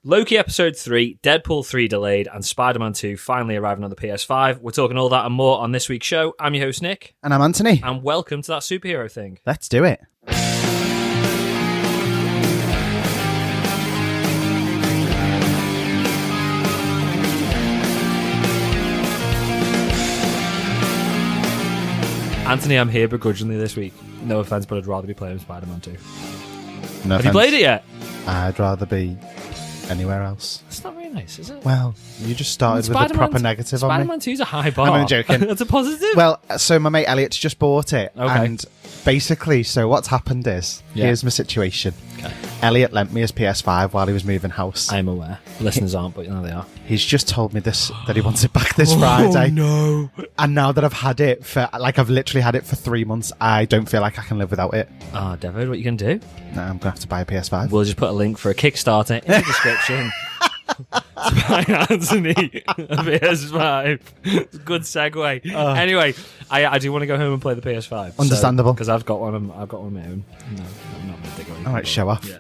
Loki Episode 3, Deadpool 3 delayed, and Spider-Man 2 finally arriving on the PS5. We're talking all that and more on this week's show. I'm your host, Nick. And I'm Anthony. And welcome to That Superhero Thing. Let's do it. Anthony, I'm here begrudgingly this week. No offense, but I'd rather be playing Spider-Man 2. No Have you played it yet? I'd rather be anywhere else. It's not very nice, is it? Well, you just started with a proper negative on me. Spider-Man 2 is a high bar. I'm only joking. That's a positive. Well, so my mate Elliot's just bought it. Okay. And basically, so what's happened is, here's my situation. Okay. Elliot lent me his PS5 while he was moving house. I'm aware. Listeners aren't, but you know they are. He's just told me this that he wants it back this Friday. No. And now that I've had it for, I've literally had it for 3 months, I don't feel like I can live without it. Oh, David, what are you going to do? No, I'm going to have to buy a PS5. We'll just put a link for a Kickstarter in the description. To buy Anthony a PS5. Good segue. Anyway, I do want to go home and play the PS5. Understandable. Because I've got one of my own. No, I'm not meant to go. All right, show off. Yeah.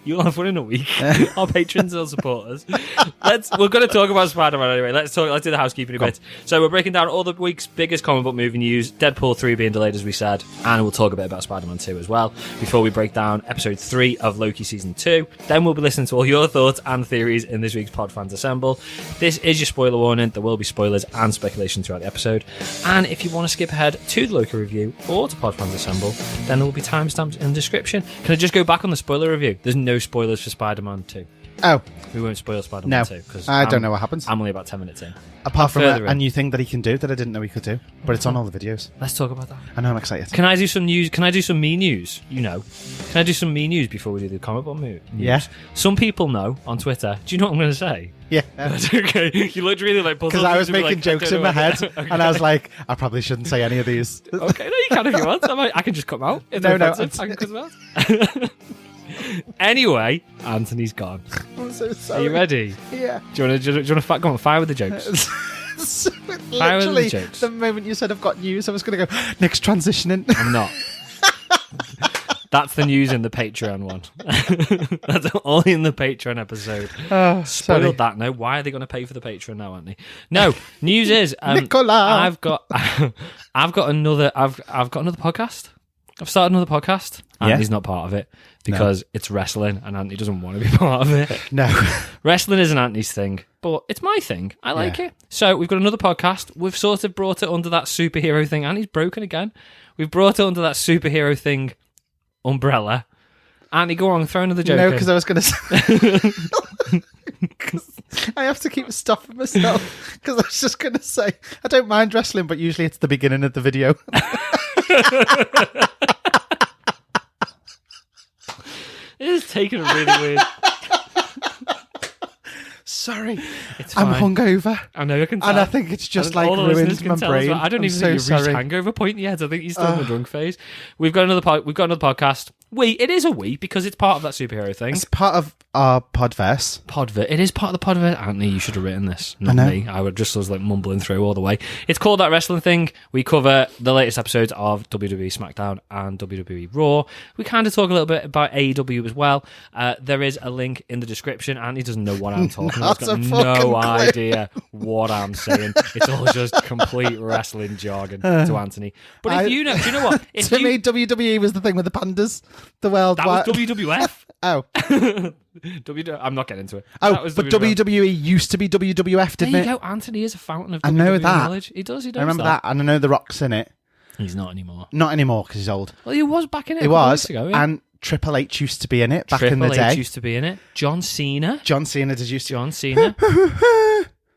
You'll have one in a week. Our patrons will support us. We're going to talk about Spider-Man anyway. Let's do the housekeeping a bit. So we're breaking down all the week's biggest comic book movie news. Deadpool 3 being delayed, as we said, and we'll talk a bit about Spider-Man 2 as well before we break down episode 3 of Loki season 2. Then we'll be listening to all your thoughts and theories in this week's Pod Fans Assemble. This is your spoiler warning. There will be spoilers and speculation throughout the episode. And if you want to skip ahead to the Loki review or to Pod Fans Assemble, then there will be timestamps in the description. Can I just go back on the spoiler review? There's no spoilers for Spider-Man 2. Oh. We won't spoil Spider-Man 2. Because I don't know what happens. I'm only about 10 minutes in. Apart from a new thing that he can do that I didn't know he could do. But it's on all the videos. Let's talk about that. I know, I'm excited. Can I do some news? Can I do some me news? You know. Can I do some me news before we do the comic book news? Yeah. Some people know on Twitter. Do you know what I'm going to say? Yeah. That's okay. You looked really like puzzled. Because I was making jokes in my head. Okay. And I was like, I probably shouldn't say any of these. Okay, no, you can if you want. I can just cut them out. I can cut them out. Anyway, Anthony's gone. I'm so sorry. Are you ready? Yeah. Do you want to go on, fire with the jokes? So, literally, the moment you said I've got news, I was going to go, Nick's transitioning. I'm not. That's the news in the Patreon one. That's all in the Patreon episode. Spoiled that. No, why are they going to pay for the Patreon now, aren't they? No, news is Nicola. I've got another podcast. I've started another podcast. Anthony's not part of it because it's wrestling and Anthony doesn't want to be part of it. No. Wrestling isn't Anthony's thing, but it's my thing. I like it. So we've got another podcast. We've sort of brought it under that superhero thing. Anthony's broken again. We've brought it under that superhero thing umbrella. Anthony, go on, throw another joke. No, because I was going to say... I have to keep stopping myself because I was just going to say, I don't mind wrestling, but usually it's the beginning of the video. It is taking it really weird. Sorry, it's fine. I'm hungover. I know, I can tell. And I think it's just like ruined my brain. I don't even think you've reached hangover point yet. I think you're still in the drunk phase. We've got another podcast. It is a because it's part of that superhero thing. It's part of our podverse. It is part of the podverse. Anthony, you should have written this, not me. I would just was like mumbling through all the way. It's called That Wrestling Thing. We cover the latest episodes of WWE SmackDown and WWE Raw. We kind of talk a little bit about AEW as well. There is a link in the description. Anthony doesn't know what I'm talking about. He's got no idea what I'm saying. It's all just complete wrestling jargon to Anthony. But if you know, do you know what? To me, WWE was the thing with the pandas. The world. That was WWF. Oh. I'm not getting into it. Oh, but WWE used to be WWF, didn't it? There you go. Anthony is a fountain of WWE I know that. knowledge. He does. I remember that, and I know The Rock's in it. He's not anymore. Not anymore, because he's old. Well, he was back in it. He was, ago, yeah. and Triple H used to be in it back in the day. Triple H used to be in it. John Cena. John Cena did used to. John Cena.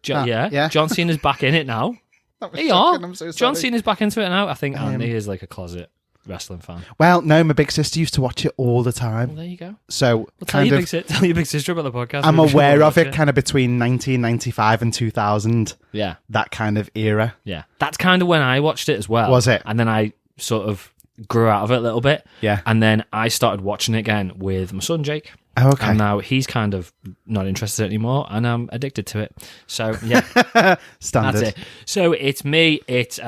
Yeah. John Cena's back in it now. I'm so sorry. John Cena's back into it now. I think Andy is like a closet wrestling fan. Well, no, my big sister used to watch it all the time. Well, there you go. So tell your big sister about the podcast. I'm aware of it kind of between 1995 and 2000. Yeah. That kind of era. Yeah. That's kind of when I watched it as well. Was it? And then I sort of grew out of it a little bit. Yeah. And then I started watching it again with my son, Jake. Oh, okay. And now he's kind of not interested anymore, and I'm addicted to it. So, yeah. Standard. That's it. So, it's me. It's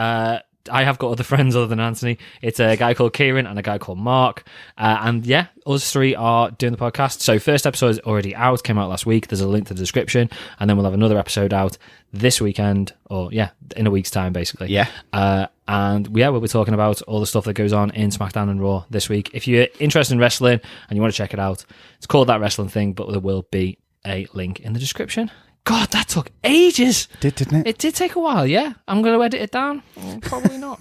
I have got other friends other than Anthony. It's a guy called Kieran and a guy called Mark. And yeah, us three are doing the podcast. So first episode is already out, came out last week. There's a link to the description. And then we'll have another episode out this weekend, or in a week's time, basically. Yeah. And we'll be talking about all the stuff that goes on in SmackDown and Raw this week. If you're interested in wrestling and you want to check it out, it's called That Wrestling Thing, but there will be a link in the description. God, that took ages. Didn't it? It did take a while, yeah. I'm going to edit it down. Well, probably not.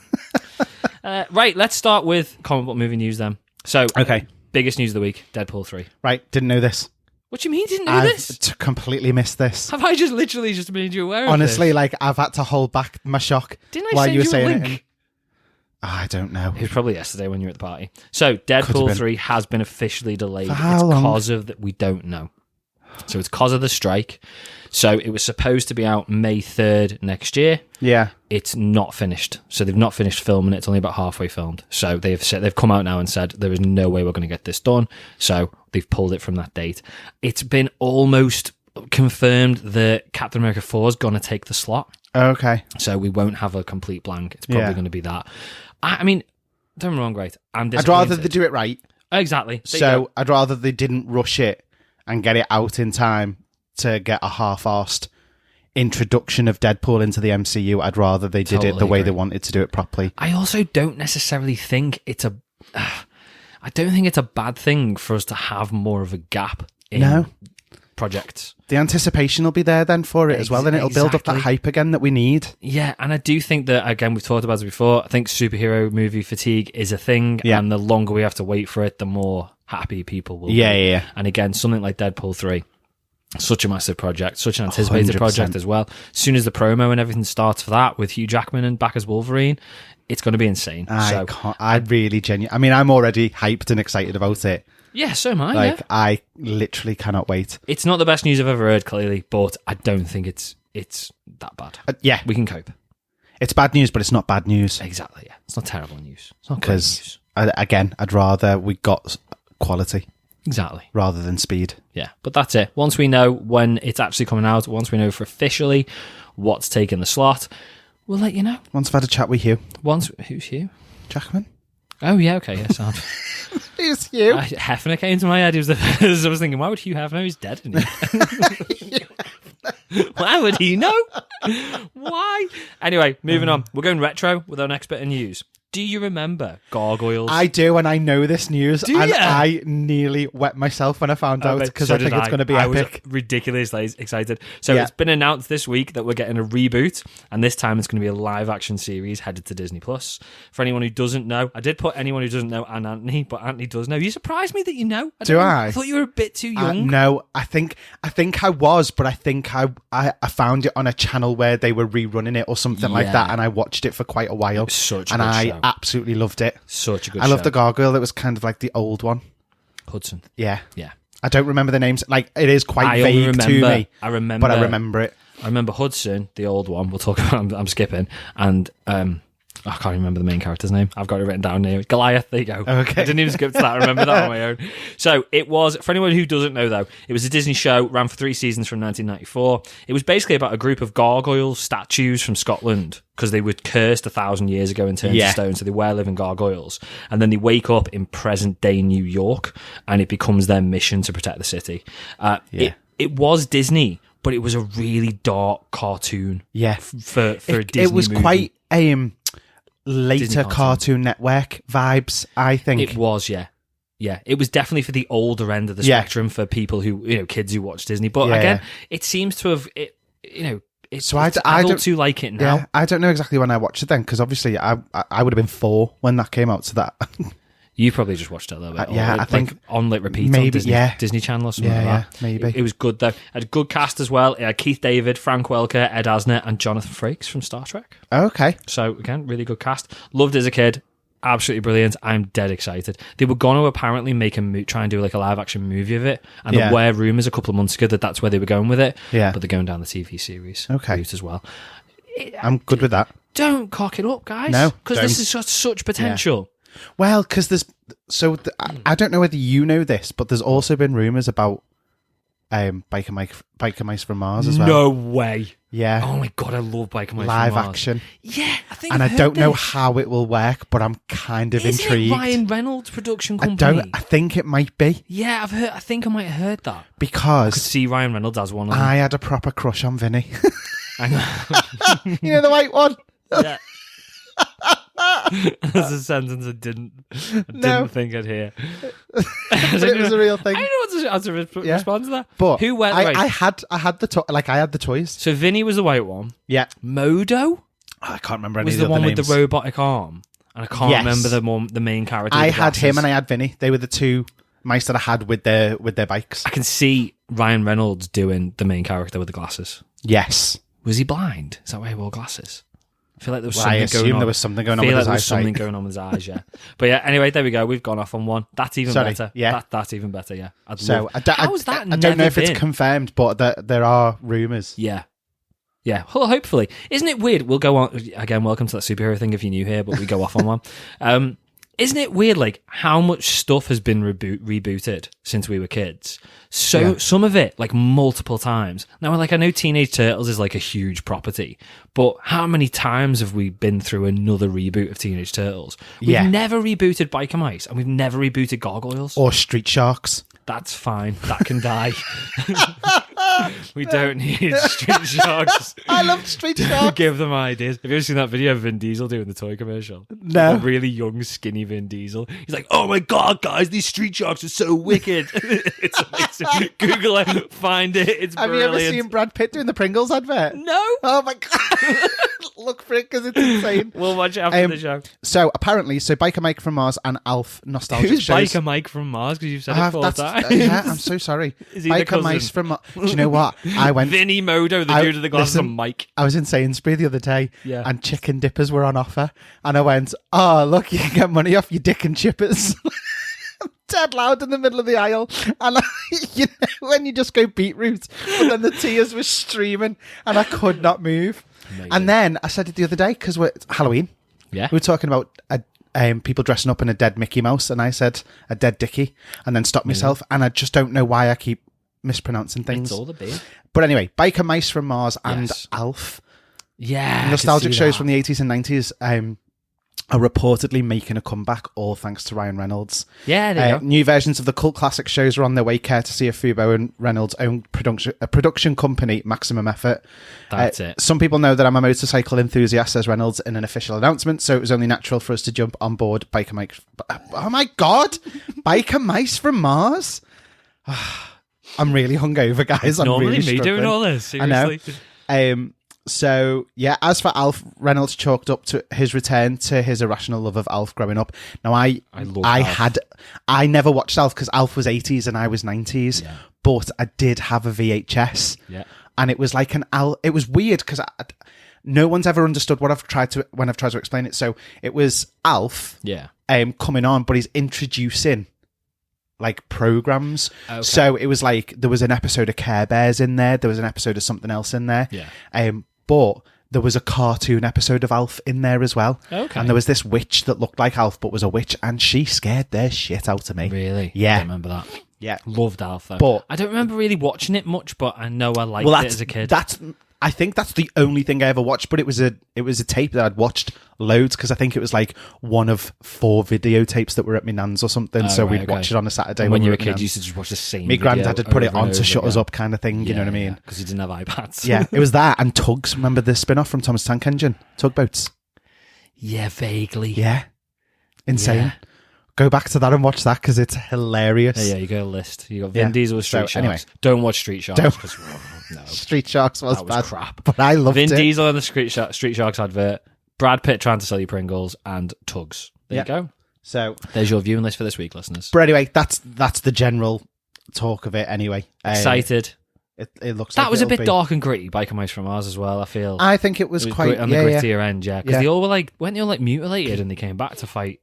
Right, let's start with comic book movie news then. So, okay. Biggest news of the week, Deadpool 3. Right, didn't know this. What do you mean didn't know this? Completely missed this. Have I literally just made you aware Honestly, of this? I've had to hold back my shock. Didn't I while send you were you a saying link? I don't know. It was probably yesterday when you were at the party. So, Deadpool 3 has been officially delayed. For how long? Because of that, we don't know. So it's because of the strike. So it was supposed to be out May 3rd next year. Yeah. It's not finished. So they've not finished filming it. It's only about halfway filmed. So they've come out now and said there is no way we're going to get this done. So they've pulled it from that date. It's been almost confirmed that Captain America 4 is going to take the slot. Okay. So we won't have a complete blank. It's probably going to be that. I mean, don't get me wrong, great. I'd rather they do it right. Exactly. So I'd rather they didn't rush it and get it out in time to get a half-arsed introduction of Deadpool into the MCU. I'd rather they did it the way they wanted to do it properly. I also don't necessarily think it's a... I don't think it's a bad thing for us to have more of a gap in projects. The anticipation will be there then for it as well, and it'll build up that hype again that we need. Yeah, and I do think that, again, we've talked about it before, I think superhero movie fatigue is a thing, and the longer we have to wait for it, the more happy people will be. Yeah. And again, something like Deadpool 3, such a massissive project, such an anticipated 100%. project as well. As soon as the promo and everything starts for that, with Hugh Jackman and back as Wolverine, it's going to be insane. I really genuinely... I mean, I'm already hyped and excited about it. Yeah, so am I. I literally cannot wait. It's not the best news I've ever heard, clearly, but I don't think it's that bad. We can cope. It's bad news, but it's not bad news. Exactly, yeah. It's not terrible news. It's not great news. Again, I'd rather we got quality. Exactly. Rather than speed. Yeah, but that's it. Once we know when it's actually coming out, once we know for officially what's taking the slot, we'll let you know. Once I've had a chat with Hugh. Who's Hugh? Jackman. Oh, yeah, okay, yes. Who's Hugh? Hefner came to my head. I was thinking, why would Hugh Hefner? He's dead, isn't he? Why would he know? Why? Anyway, moving on. We're going retro with our next bit of news. Do you remember Gargoyles? I do, and I know this news. Do you? I nearly wet myself when I found out, because I think it's going to be epic. I was ridiculously excited. So it's been announced this week that we're getting a reboot, and this time it's going to be a live-action series headed to Disney+. For anyone who doesn't know, I did put anyone who doesn't know and Anthony, but Anthony does know. You surprised me that you know. I thought you were a bit too young. No, I think I was, but I think I found it on a channel where they were rerunning it or something like that, and I watched it for quite a while. It was such a good show. Absolutely loved it. Such a good show. I love the gargoyle that was kind of like the old one. Hudson. Yeah. Yeah. I don't remember the names. Like, it is quite vague to me. I remember. But I remember it. I remember Hudson, the old one. We'll talk about. I'm skipping. And I can't remember the main character's name. I've got it written down here. Goliath. There you go. Okay. I didn't even skip to that. I remember that on my own. So it was, for anyone who doesn't know though, it was a Disney show, ran for 3 seasons from 1994. It was basically about a group of gargoyle statues from Scotland, because they were cursed 1,000 years ago and turned to stone, so they were living gargoyles. And then they wake up in present day New York, and it becomes their mission to protect the city. It was Disney, but it was a really dark cartoon. Yeah. For a Disney It was movie. quite later Cartoon Network vibes, I think. It was, yeah. Yeah, it was definitely for the older end of the spectrum, for people who, kids who watch Disney. But again, it seems to have, it's adults who like it now. Yeah, I don't know exactly when I watched it then, because obviously I would have been 4 when that came out, so that... You probably just watched it a little bit. I think on repeat maybe, on Disney Channel or something like that. Maybe. It was good though. It had a good cast as well. It had Keith David, Frank Welker, Ed Asner, and Jonathan Frakes from Star Trek. Okay. So again, really good cast. Loved it as a kid. Absolutely brilliant. I'm dead excited. They were going to apparently try and do like a live action movie of it, and there were rumours a couple of months ago that that's where they were going with it. Yeah. But they're going down the TV series route as well. I'm good with that. Don't cock it up, guys. No, because this is such potential. Yeah. Well, because there's... I don't know whether you know this, but there's also been rumours about Biker Mice from Mars as well. No way. Yeah. Oh my God, I love Biker Mice Live from Mars. action. Yeah, I think And I've I don't heard know this. how it will work, but I'm kind of Isn't intrigued. it Ryan Reynolds' production company? I think it might be. Yeah, I think I might have heard that. I could Because see Ryan Reynolds as one of them. I had a proper crush on Vinny. Hang on. You know, the white one? Yeah. That's a sentence I didn't think I'd hear. But it was a real thing. I don't know how to respond to that. But who went? I had the toys. So Vinny was the white one. Yeah. Modo I can't remember any was of the the one names. with the robotic arm, and I can't Yes. remember the main character. I with the had him glasses. and I had Vinny. They were the two mice that I had with their bikes. I can see Ryan Reynolds doing the main character with the glasses. Yes. Was he blind? Is that why he wore glasses? I feel like there was Well, something I assume going on. there was something going I on feel with like his there was eyesight. something going on with his eyes, yeah. But yeah, anyway, there we go. We've gone off on one. That's even Sorry, better. yeah. That's even better, yeah. So How's that I don't know if never it's been? confirmed, but there are rumours. Yeah. Yeah, well, hopefully. Isn't it weird? We'll go on again. Welcome to that superhero thing if you're new here, but we go off on one. Isn't it weird, like how much stuff has been rebooted since we were kids? So Yeah. some of it, like multiple times. Now, like I know Teenage Turtles is like a huge property, but how many times have we been through another reboot of Teenage Turtles? We've Yeah. never rebooted Biker Mice, and we've never rebooted Gargoyles. Or Street Sharks. That's fine. That can die. We don't need Street Sharks. I loved Street Sharks. Give them ideas. Have you ever seen that video of Vin Diesel doing the toy commercial? No. A really young, skinny Vin Diesel. He's like, "Oh my God, guys, these Street Sharks are so wicked." It's amazing. Google it, find it. It's Have brilliant. you ever seen Brad Pitt doing the Pringles advert? No. Oh my God. Look for it because it's insane. We'll watch it after the show. So apparently, Biker Mike from Mars and Alf nostalgic Who's shows. Biker Mike from Mars? Because you've said it 4 times. Yeah, I'm so sorry. Is he the Biker cousin? Mice from Mars. Do you know what? I went. Vinny Modo, the dude with the glasses, listen, and Mike. I was in Sainsbury the other day, Yeah. and chicken dippers were on offer, and I went, "Oh, look, you can get money off your dick and chippers." Dead loud in the middle of the aisle, and you know when you just go beetroot, but then the tears were streaming, and I could not move. Amazing. And then I said it the other day because it's Halloween. Yeah. We were talking about people dressing up in a dead Mickey Mouse, and I said a dead Dickie, and then stopped myself, and I just don't know why I keep mispronouncing things. It's all the beer. But anyway, Biker Mice from Mars and Yes. Alf. Yeah. Nostalgic shows from the 80s and 90s are reportedly making a comeback, all thanks to Ryan Reynolds. Yeah, there you go. New versions of the cult classic shows are on their way, courtesy of Fubo and Reynolds' own production company, Maximum Effort. That's it. Some people know that I'm a motorcycle enthusiast, says Reynolds in an official announcement, so it was only natural for us to jump on board Biker Mike. Oh my God! Biker Mice from Mars? I'm really hungover, guys. I'm Normally really me struggling. doing all this, seriously. I know. So, yeah, as for Alf, Reynolds chalked up to his return to his irrational love of Alf growing up. Now, I love Alf. I never watched Alf because Alf was 80s and I was 90s, Yeah. but I did have a VHS. Yeah. And it was like it was weird because no one's ever understood when I've tried to explain it. So it was Alf Yeah. coming on, but he's introducing like programs. Okay. So it was like there was an episode of Care Bears in there, there was an episode of something else in there. Yeah. But there was a cartoon episode of Alf in there as well. Okay. And there was this witch that looked like Alf but was a witch, and she scared the shit out of me. Really? Yeah. I don't remember that. Yeah. Loved Alf, though. But- I don't remember really watching it much, but I know I liked it as a kid. I think that's the only thing I ever watched, but it was a tape that I'd watched loads because I think it was like one of 4 videotapes that were at my nan's or something. So right, we'd watch it on a Saturday. And when you were we a at my kid, you nan's. used to just watch the same My granddad had put it on to shut us up, kind of thing. You know what I mean? Because he didn't have iPads. Yeah, it was that and Tugs. Remember the spin-off from Thomas Tank Engine? Tugboats. Yeah, vaguely. Yeah. Insane. Yeah. Go back to that and watch that because it's hilarious. Yeah, you got a list. You got Yeah. Vin Diesel with Street So, Sharks. anyway. Don't watch Street Sharks. Don't. 'Cause, no, Street Sharks was that was bad, crap. but I loved Vin it. Diesel in the Street Sharks advert, Brad Pitt trying to sell you Pringles, and Tugs. There Yeah. you go. So, There's your viewing list for this week, listeners. but anyway, that's the general talk of it. Anyway, Excited. It looks That like was a it'll bit be. dark and gritty, Biker Mice from Mars as well, I feel. I think it was It was quite on the grittier end, yeah. Because Yeah. they all were like, weren't they all like mutilated and they came back to fight?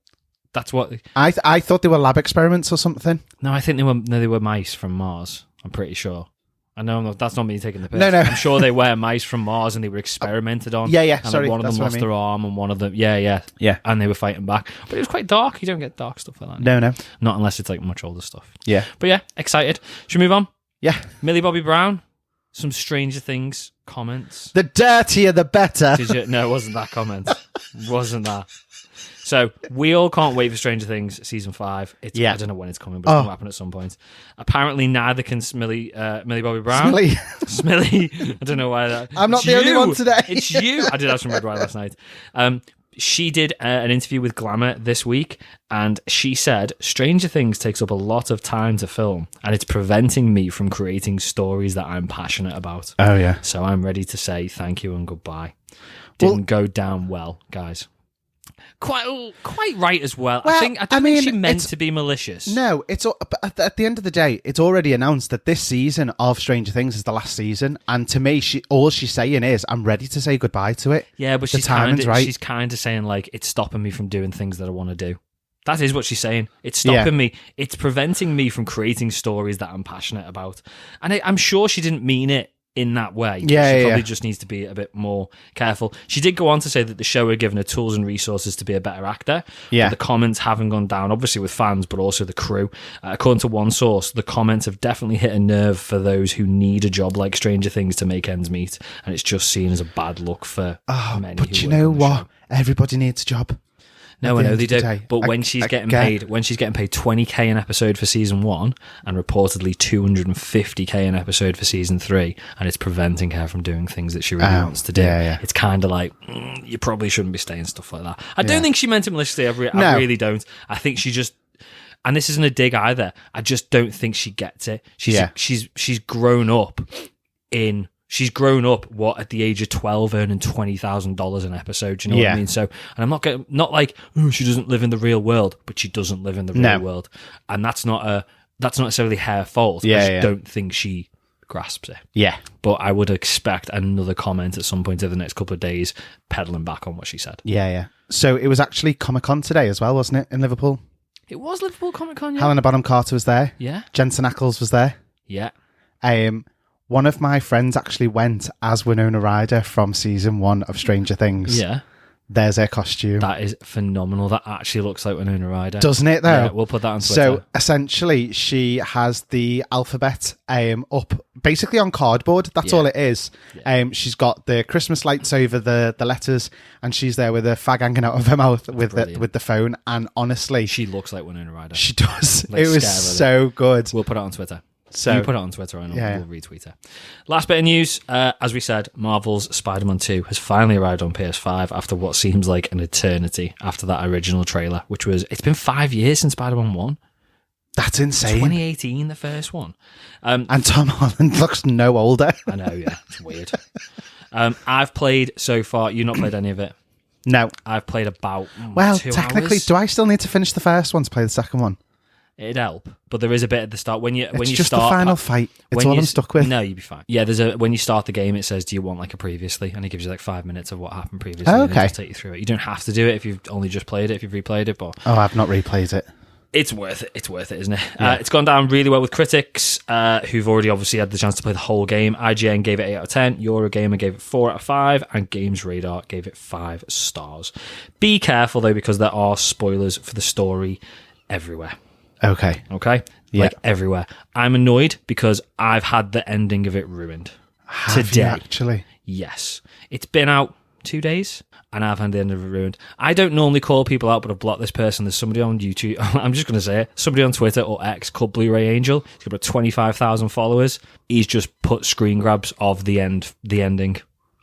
That's what. I thought they were lab experiments or something. No, I think they were mice from Mars. I'm pretty sure. I know that's not me taking the piss. No. I'm sure they were mice from Mars and they were experimented on. Yeah. And Sorry, one of that's them what I lost mean. their arm and one of them, yeah. And they were fighting back. But it was quite dark. You don't get dark stuff like that. No. Not unless it's like much older stuff. Yeah. But yeah, excited. Should we move on? Yeah. Millie Bobby Brown, some Stranger Things comments. The dirtier, the better. Did you? No, it wasn't that comment. Wasn't that. So we all can't wait for Stranger Things season 5. I don't know when it's coming, but it's going to happen at some point. Apparently, neither can Millie Bobby Brown. Smilly. I don't know why that. I'm not the only one today. It's you. I did have some red wine last night. She did an interview with Glamour this week, and she said, Stranger Things takes up a lot of time to film, and it's preventing me from creating stories that I'm passionate about. Oh, yeah. So I'm ready to say thank you and goodbye. Didn't go down well, guys. Quite right as well. I don't think she meant to be malicious. No, at the end of the day, it's already announced that this season of Stranger Things is the last season, and to me, all she's saying is, "I'm ready to say goodbye to it." Yeah, but she's kind of saying like it's stopping me from doing things that I want to do. That is what she's saying. It's stopping me. It's preventing me from creating stories that I'm passionate about. And I'm sure she didn't mean it in that way. She probably just needs to be a bit more careful. She did go on to say that the show had given her tools and resources to be a better actor. But the comments haven't gone down, obviously with fans, but also the crew. According to one source, the comments have definitely hit a nerve for those who need a job like Stranger Things to make ends meet, and it's just seen as a bad look for many. But you know what? Everybody needs a job. No, I know they do. But when she's getting paid $20K an episode for season 1 and reportedly $250K an episode for season 3, and it's preventing her from doing things that she really wants to do, it's kind of like you probably shouldn't be saying stuff like that. I don't think she meant it maliciously. I really don't. I think she just, and this isn't a dig either, I just don't think she gets it. She's grown up in. She's grown up, at the age of 12, earning $20,000 an episode. Do you know what I mean? So, and I'm not like, she doesn't live in the real world, but she doesn't live in the real world, and that's not necessarily her fault. I just don't think she grasps it. Yeah, but I would expect another comment at some point over the next couple of days, peddling back on what she said. Yeah. So it was actually Comic-Con today as well, wasn't it, in Liverpool? It was Liverpool Comic-Con. Yeah. Helena Bonham Carter was there. Yeah. Jensen Ackles was there. Yeah. One of my friends actually went as Winona Ryder from season 1 of Stranger Things. Yeah. There's her costume. That is phenomenal. That actually looks like Winona Ryder. Doesn't it, though? Yeah, we'll put that on Twitter. So, essentially, she has the alphabet up, basically on cardboard. That's all it is. Yeah. She's got the Christmas lights over the letters, and she's there with a fag hanging out of her mouth with the phone. And honestly... She looks like Winona Ryder. She does. It was so good. We'll put it on Twitter. So, you put it on Twitter and we'll retweet it. Last bit of news, as we said, Marvel's Spider-Man 2 has finally arrived on PS5 after what seems like an eternity after that original trailer, it's been 5 years since Spider-Man 1. That's insane. 2018, the first one. And Tom Holland looks no older. I know, yeah, it's weird. I've played so far, you've not played any of it? No. I've played about 2 technically, hours. Do I still need to finish the first one to play the second one? It'd help, but there is a bit at the start when you just start the final fight. It's all I'm stuck with. No, you'd be fine. Yeah, when you start the game, it says, "Do you want like a previously?" and it gives you like 5 minutes of what happened previously. Oh, and okay. just take you through it. You don't have to do it if you've only just played it. If you've replayed it, but I've not replayed it. It's worth it. It's worth it, isn't it? Yeah. It's gone down really well with critics who've already obviously had the chance to play the whole game. IGN gave it 8 out of 10. Eurogamer gave it 4 out of 5, and Games Radar gave it 5 stars. Be careful though, because there are spoilers for the story everywhere. Okay. Yeah. Like everywhere. I'm annoyed because I've had the ending of it ruined. Today. Actually? Yes. It's been out 2 days and I've had the end of it ruined. I don't normally call people out, but I've blocked this person. There's somebody on YouTube. I'm just going to say it. Somebody on Twitter or X called Blu-ray Angel. He's got about 25,000 followers. He's just put screen grabs of the ending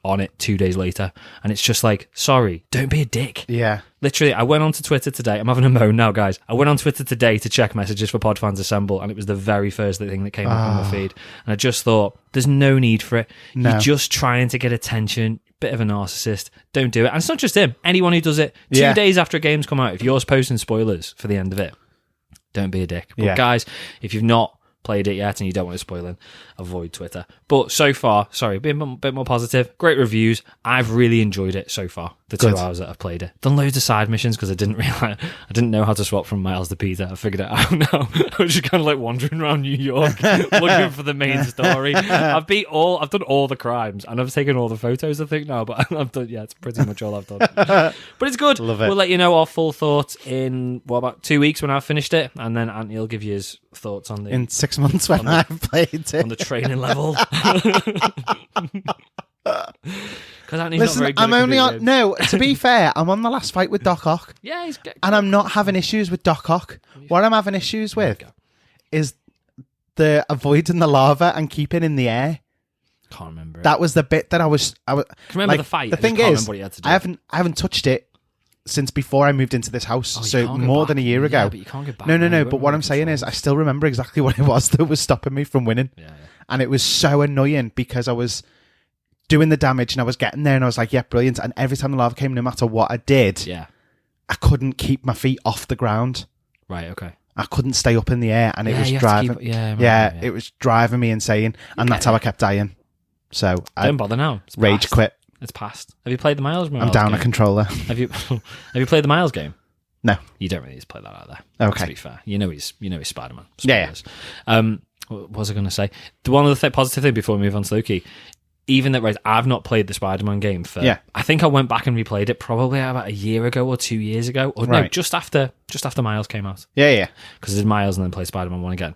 on it 2 days later, and it's just like, sorry, don't be a dick. Yeah, literally, I went onto Twitter today. I'm having a moan now, guys. I went on Twitter today to check messages for Podfans Assemble, and it was the very first thing that came up on my feed, and I just thought, there's no need for it. You're just trying to get attention. Bit of a narcissist. Don't do it. And it's not just him. Anyone who does it 2 days after a game's come out, if you're posting spoilers for the end of it, don't be a dick. But guys, if you've not played it yet and you don't want to spoil it, avoid Twitter. But so far, sorry, a bit more positive. Great reviews. I've really enjoyed it so far. The 2 Good. hours that I've played it. Done loads of side missions because I didn't know how to swap from Miles to Peter. I figured it out now. I was just kind of like wandering around New York looking for the main story. I've done all the crimes and I've taken all the photos, I think, now, but I've done, it's pretty much all I've done. But it's good. Love it. We'll let you know our full thoughts in, about 2 weeks when I've finished it, and then Anthony will give you his thoughts on In 6 months when I've played it. on the training level. Because Anthony's Listen, not very good I'm at only computer on. games. No, to be fair, I'm on the last fight with Doc Ock, Yeah, he's and I'm not having issues with Doc Ock. What I'm having issues with is the avoiding the lava and keeping in the air. Can't remember it. That was the bit that I was. Can remember the fight. The I thing just can't is, remember what you had to do. I haven't touched it since before I moved into this house, Oh, you so can't go more back. than a year Yeah, ago. but you can't go back No. now. You But won't what I'm remember saying is, I controls. still remember exactly what it was that was stopping me from winning, Yeah. and it was so annoying because I was doing the damage and I was getting there, and I was like, "Yeah, brilliant!" And every time the lava came, no matter what I did, Yeah. I couldn't keep my feet off the ground. Right. Okay. I couldn't stay up in the air, and it Yeah, was you have to driving. keep- yeah, I remember, It was driving me insane, and that's how I kept dying. So I Don't bother now. It's rage past. quit. It's past. Have you played the Miles? I'm down game? a controller. Have you? Have you played the Miles game? No. You don't really need to play that out there. Okay. To be fair, you know he's Spider-Man. Yeah, What was I going to say? The one other positive thing before we move on to Loki. Even that, right? I've not played the Spider-Man game for. Yeah. I think I went back and replayed it probably about a year ago or 2 years ago, or no, Right. just after Miles came out. Yeah. Because I did Miles and then played Spider-Man 1 again.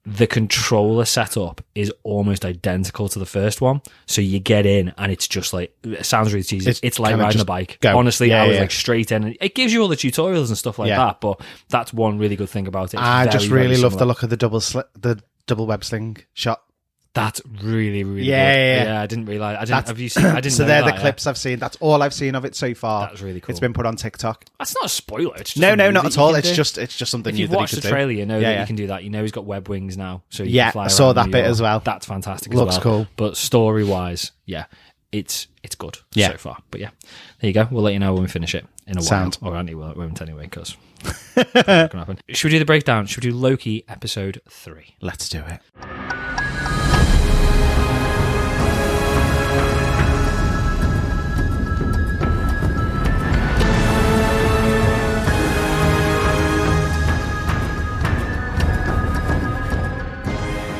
The controller setup is almost identical to the first one. So you get in and it's just like, it sounds really cheesy. It's like kinda riding a just bike. go. Honestly, Yeah, I was yeah. like straight in. And it gives you all the tutorials and stuff like Yeah. that, but that's one really good thing about it. It's I just very, really very love the similar. look of the double web sling shot. That's really, really Yeah, good. yeah. I didn't realize. That's- Have you seen? I didn't So know they're that, the clips I've seen. That's all I've seen of it so far. That's really cool. It's been put on TikTok. That's not a spoiler. It's just No, something not that at you all. can It's do. just something If new you've that he watched the could do. trailer, you know Yeah, that yeah. you can do that. You know he's got web wings now, so you Yeah, can fly I saw around that New bit York. as well. That's fantastic. Looks as well. cool. But story wise, yeah, it's good Yeah. so far. But yeah, there you go. We'll let you know when we finish it in a Sound. while. Or Andy won't anyway, because it's not gonna happen. Should we do the breakdown? Should we do Loki episode 3? Let's do it.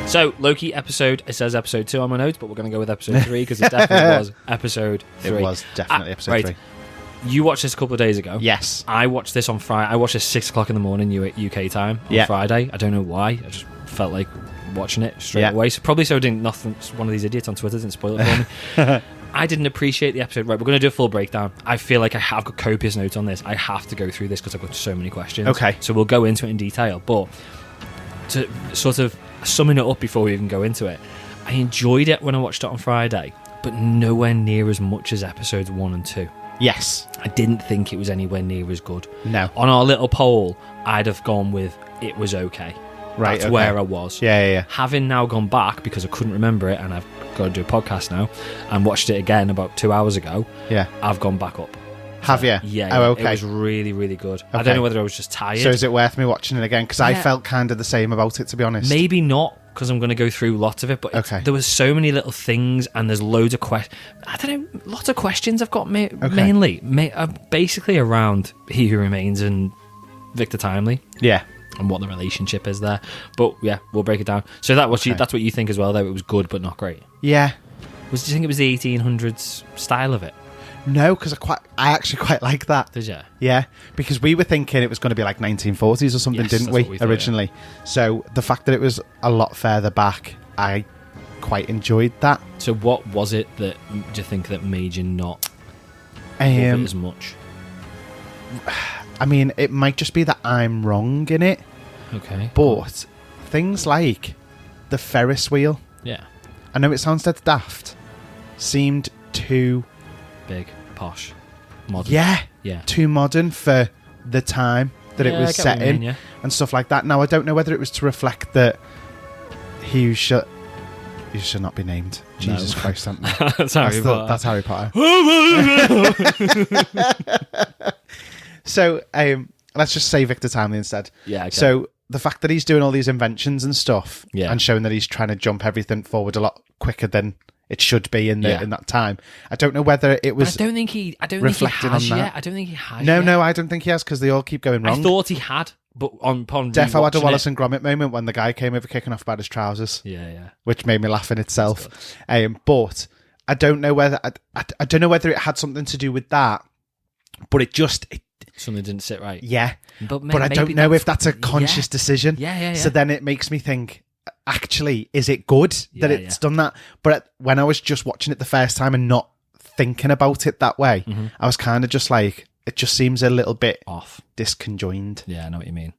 So Loki episode, it says episode 2 on my notes, but we're going to go with episode 3 because it definitely was episode 3. It was definitely episode right. 3. You watched this a couple of days ago. Yes. I watched this on Friday. I watched this 6 o'clock in the morning UK time on Yeah. Friday. I don't know why. I just felt like watching it straight Yeah. away. So probably so didn't nothing. One of these idiots on Twitter didn't spoil it for me. I didn't appreciate the episode. Right, we're going to do a full breakdown. I feel like I have got copious notes on this. I have to go through this because I've got so many questions. Okay. So we'll go into it in detail. But to sort of summing it up before we even go into it, I enjoyed it when I watched it on Friday, but nowhere near as much as episodes 1 and 2. Yes. I didn't think it was anywhere near as good. No. On our little poll, I'd have gone with it was okay. Right, That's okay. where I was. Yeah. Having now gone back, because I couldn't remember it, and I've got to do a podcast now, and watched it again about 2 hours ago, Yeah. I've gone back up. Have you? Yeah, Oh, okay. It was really, really good. I Okay. don't know whether I was just tired. So is it worth me watching it again? Because I Yeah. felt kind of the same about it, to be honest. Maybe not, because I'm going to go through lots of it, but Okay. there was so many little things, and there's loads of questions. I don't know, lots of questions I've got mainly basically around He Who Remains and Victor Timely Yeah. and what the relationship is there. But yeah, we'll break it down. So that's what you think as well, though. It was good, but not great. Yeah. Do you think it was the 1800s style of it? No, because I actually quite like that. Did you? Yeah, because we were thinking it was going to be like 1940s or something, Yes, didn't that's we, what we thought, originally? So the fact that it was a lot further back, I quite enjoyed that. So what was it that do you think that made you not love it as much? I mean, it might just be that I'm wrong in it, Okay. but things like the Ferris wheel, Yeah. I know it sounds dead daft, seemed too, Big, posh, modern. yeah, too modern for the time that it Yeah, I was get set what you in mean, yeah. and stuff like that. Now, I don't know whether it was to reflect that he should not be named. No. Jesus Christ, Anthony. That's Harry Potter. That's Harry Potter. So, let's just say Victor Timely instead. Yeah, okay. So, the fact that he's doing all these inventions and stuff Yeah. and showing that he's trying to jump everything forward a lot quicker than it should be in that time. I don't know whether it was. I don't think he has yet. I don't think he has. No, I don't think he has because they all keep going wrong. I thought he had, but upon Defo had a Wallace and Gromit moment when the guy came over kicking off about his trousers. Yeah. Which made me laugh in itself. But I don't know whether I don't know whether it had something to do with that, but something didn't sit right. Yeah, but I don't know if that's a conscious decision. Yeah. So then it makes me think, actually, is it good that it's done that? But when I was just watching it the first time and not thinking about it that way, I was kind of just like, it just seems a little bit off, disconjoined. Yeah, I know what you mean.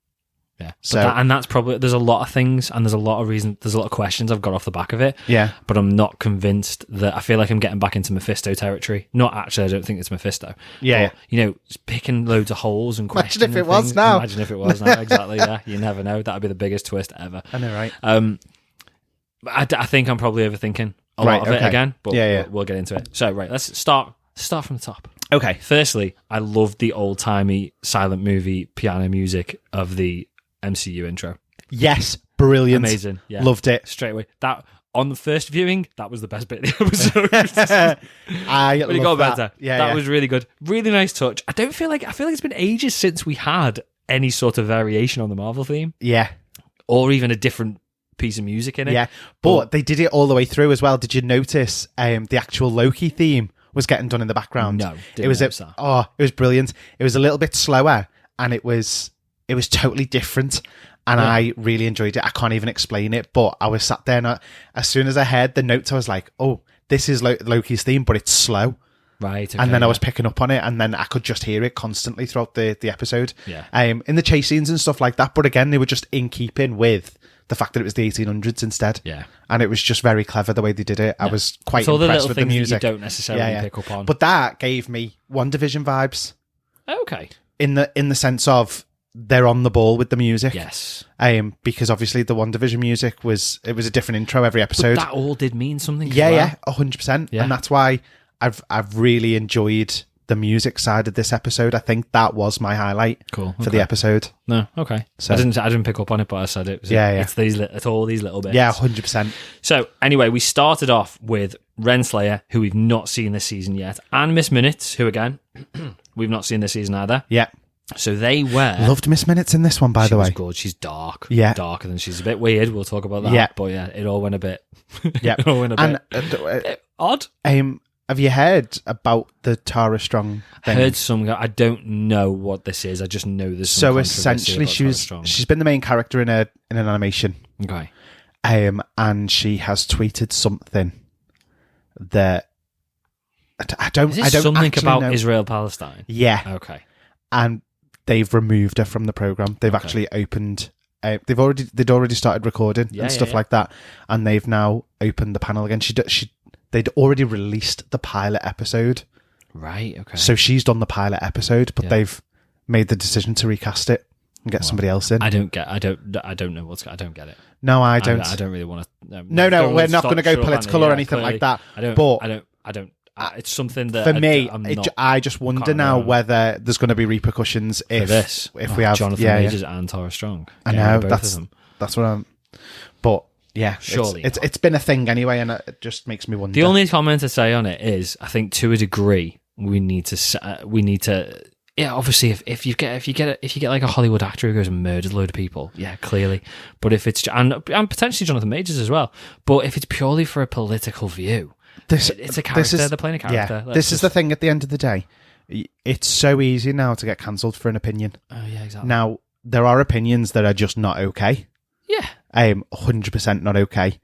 Yeah, so that's probably, there's a lot of things and there's a lot of reasons, there's a lot of questions I've got off the back of it. Yeah, but I'm not convinced that, I feel like I'm getting back into Mephisto territory. Not actually, I don't think it's Mephisto. Yeah, but, you know, just picking loads of holes and questions. Imagine if it was now. Imagine if it was now. Exactly. Yeah, you never know. That would be the biggest twist ever. I know, right? I think I'm probably overthinking a lot of it again. But we'll get into it. So let's start from the top. Okay. Firstly, I love the old timey silent movie piano music of the MCU intro. Yes, brilliant, amazing. Yeah, loved it straight away. That on the first viewing, that was the best bit of the episode. I love that. Better. Yeah, that was really good. Really nice touch. I feel like it's been ages since we had any sort of variation on the Marvel theme. Yeah, or even a different piece of music in it. Yeah, but they did it all the way through as well. Did you notice the actual Loki theme was getting done in the background? No, it was it was brilliant. It was a little bit slower, and it was totally different, and I really enjoyed it. I can't even explain it, but I was sat there, and as soon as I heard the notes, I was like, "Oh, this is Loki's theme, but it's slow." Right, okay, and then I was picking up on it, and then I could just hear it constantly throughout the episode. Yeah, in the chase scenes and stuff like that. But again, they were just in keeping with the fact that it was the 1800s instead. Yeah, and it was just very clever the way they did it. I was quite impressed with the music. That you don't necessarily pick up on, but that gave me WandaVision vibes. Okay, in the sense of they're on the ball with the music. Yes. Because obviously the WandaVision music it was a different intro every episode. But that all did mean something. Yeah, 100%. Yeah. And that's why I've really enjoyed the music side of this episode. I think that was my highlight for the episode. No, okay. So I didn't pick up on it, but I said it. It's all these little bits. Yeah, 100%. So anyway, we started off with Renslayer, who we've not seen this season yet, and Miss Minutes, who again we've not seen this season either. Yeah. So they loved Miss Minutes in this one, by the way. She's good. She's dark. Yeah. Darker than she's a bit weird. We'll talk about that. Yeah. But yeah, it all went a bit. Yeah. It all went a bit odd. Have you heard about the Tara Strong thing? I heard some. I don't know what this is. I just know there's some so essentially she's been the main character in an animation. Okay. And she has tweeted something that I don't something about know. Israel Palestine. Yeah. Okay. And they've removed her from the program. They've actually opened. They'd already started recording and stuff like that, and they've now opened the panel again. They'd already released the pilot episode. Right. Okay. So she's done the pilot episode, but they've made the decision to recast it and get somebody else in. I don't get it. No, I don't. I don't really want to. No, we're not going to go political or anything like that. I don't. It's something that for me, I just wonder now whether there's going to be repercussions if we have Jonathan Majors and Tara Strong. I know that's what I'm. But yeah, surely it's been a thing anyway, and it just makes me wonder. The only comment to say on it is, I think to a degree, we need to. Yeah, obviously, if you get like a Hollywood actor who goes and murders a load of people, yeah, clearly. But if it's and potentially Jonathan Majors as well, but if it's purely for a political view. It's a character. They're playing a character. Yeah, this is the thing. At the end of the day, it's so easy now to get cancelled for an opinion. Oh yeah, exactly. Now there are opinions that are just not okay. Yeah, 100% not okay.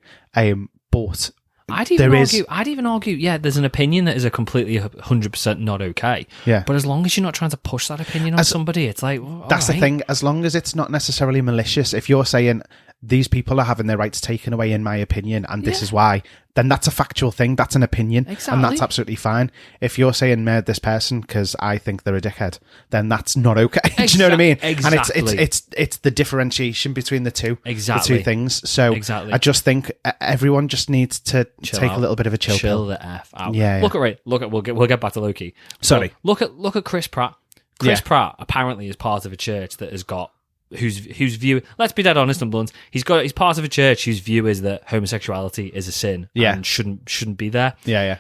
But I'd even argue. Yeah, there's an opinion that is a completely 100% not okay. Yeah, but as long as you're not trying to push that opinion on somebody, it's like that's the thing. As long as it's not necessarily malicious. If you're saying these people are having their rights taken away, in my opinion, and this is why, then that's a factual thing. That's an opinion, and that's absolutely fine. If you're saying murder this person because I think they're a dickhead, then that's not okay. Do you know what I mean? Exactly. And it's the differentiation between the two things. So I just think everyone just needs to take a little bit of a chill pill. The f out. Yeah. We'll get back to Loki. Sorry. Look at Chris Pratt. Chris Pratt apparently is part of a church that has got whose view. Let's be dead honest and blunt. He's part of a church whose view is that homosexuality is a sin and shouldn't be there. Yeah.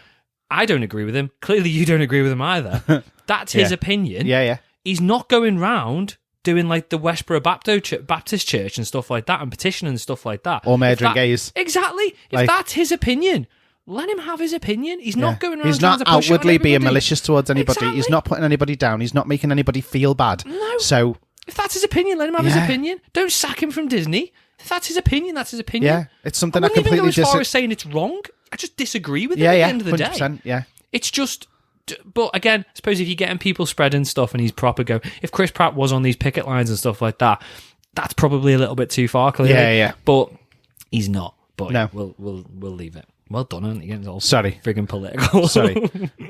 I don't agree with him. Clearly, you don't agree with him either. That's his opinion. Yeah. He's not going round doing like the Westboro Baptist Church and stuff like that, and petitioning and stuff like that, or murdering gays. Exactly. If that's his opinion, let him have his opinion. He's not going around. He's not trying to push outwardly it on being everybody. malicious towards anybody. Exactly. He's not putting anybody down. He's not making anybody feel bad. No. So if that's his opinion, let him have his opinion. Don't sack him from Disney. If that's his opinion, that's his opinion. Yeah, it's something I I wouldn't even completely go as far as saying it's wrong. I just disagree with it at the end of the 100%, day. Yeah. It's just... But again, I suppose if you're getting people spreading stuff and he's proper go... If Chris Pratt was on these picket lines and stuff like that, that's probably a little bit too far, clearly. Yeah. But he's not. But No. we'll leave it. Well done, aren't you? Getting all Sorry. friggin' political. Sorry.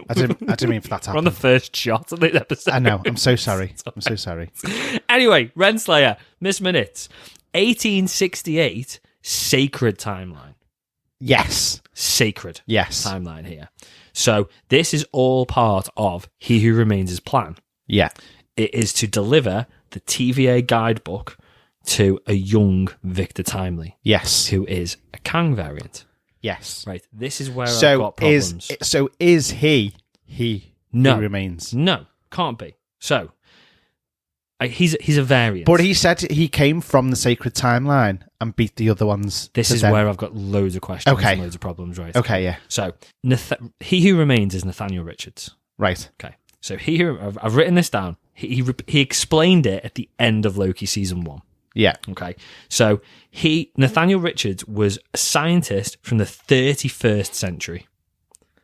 I didn't mean for that to We're on the happen. first shot of this episode. I know. I'm so sorry. I'm so sorry. Anyway, Renslayer, Miss Minutes. 1868, sacred timeline. Yes. Sacred Yes. timeline here. So this is all part of He Who Remains' plan. Yeah. It is to deliver the TVA guidebook to a young Victor Timely, Yes. who is a Kang variant. Yes. Right, this is where I've got problems. Is he No. who remains? No, can't be. So, he's a variant. But he said he came from the sacred timeline and beat the other ones. This is where I've got loads of questions and loads of problems, right? Okay, yeah. So, He Who Remains is Nathaniel Richards. Right. Okay. So, I've written this down. He explained it at the end of Loki season 1. Yeah. Okay. So, Nathaniel Richards was a scientist from the 31st century.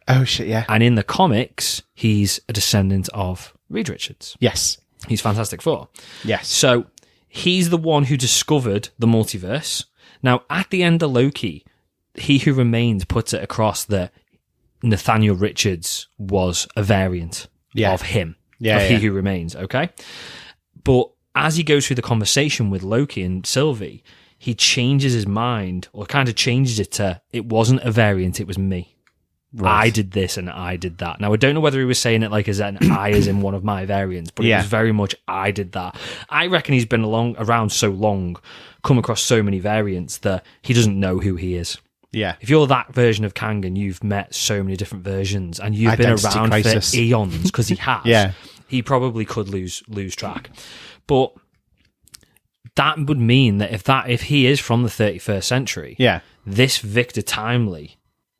Oh, shit, yeah. And in the comics, he's a descendant of Reed Richards. Yes. He's Fantastic Four. Yes. So he's the one who discovered the multiverse. Now, at the end of Loki, He Who Remains puts it across that Nathaniel Richards was a variant of him, He Who Remains, okay? But as he goes through the conversation with Loki and Sylvie, he changes his mind, or kind of changes it to, it wasn't a variant, it was me. Right. I did this and I did that. Now, I don't know whether he was saying it like as an I as in one of my variants, but it was very much I did that. I reckon he's been around so long, come across so many variants that he doesn't know who he is. Yeah. If you're that version of Kang and you've met so many different versions and you've been around for eons, because he has, he probably could lose track. But that would mean that if he is from the 31st century, this Victor Timely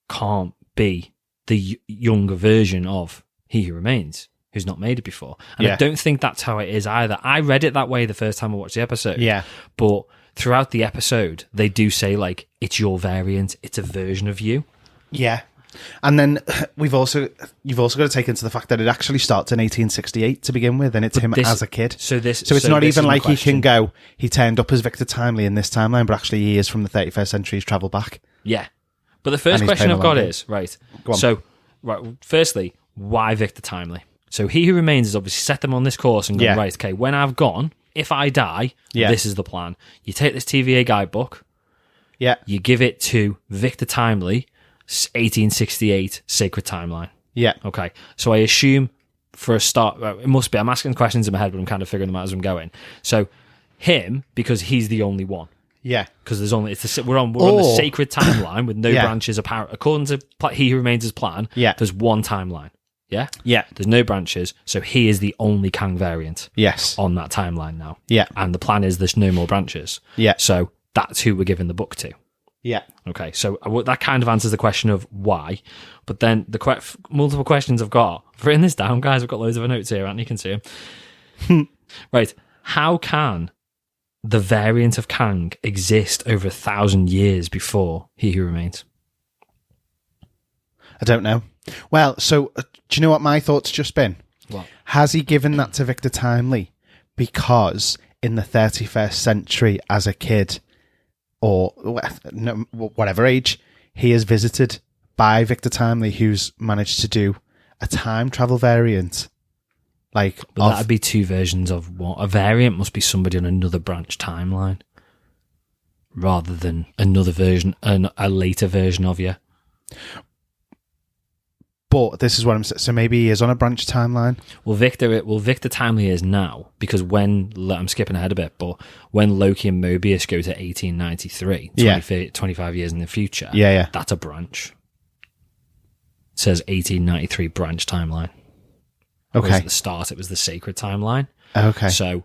can't be the younger version of He Who Remains, who's not made it before. And I don't think that's how it is either. I read it that way the first time I watched the episode. Yeah. But throughout the episode, they do say, like, it's your variant, it's a version of you. Yeah. And then you've also got to take into the fact that it actually starts in 1868 to begin with, and it's him as a kid. So it's not even like he can go, he turned up as Victor Timely in this timeline, but actually he is from the 31st century, he's travelled back. Yeah. But the first question I've got is, firstly, why Victor Timely? So He Who Remains has obviously set them on this course and gone, right, okay, when I've gone, if I die, this is the plan. You take this TVA guidebook, you give it to Victor Timely, 1868 Sacred Timeline. Yeah. Okay. So I assume for a start, it must be, I'm asking questions in my head, but I'm kind of figuring them out as I'm going. So him, because he's the only one. Yeah, because there's only we're on the sacred timeline with no branches. Apparent according to He Who Remains' plan. Yeah, there's one timeline. Yeah, there's no branches, so he is the only Kang variant. Yes, on that timeline now. Yeah, and the plan is there's no more branches. Yeah, so that's who we're giving the book to. Yeah. Okay, so that kind of answers the question of why, but then the multiple questions I've got. I've written this down, guys. I've got loads of notes here, and you can see them. Right, how can the variant of Kang exist over 1,000 years before He Who Remains? I don't know. Well, so do you know what my thoughts just been? What? Has he given that to Victor Timely because in the 31st century as a kid or whatever age, he is visited by Victor Timely who's managed to do a time travel variant? But that'd be two versions of what? A variant must be somebody on another branch timeline rather than another version, a later version of you. But this is what I'm saying. So maybe he is on a branch timeline. Well, Victor Timely is now, because I'm skipping ahead a bit, but when Loki and Mobius go to 1893, 25 years in the future, that's a branch. It says 1893 branch timeline. Okay. Whereas at the start, it was the sacred timeline. Okay. So,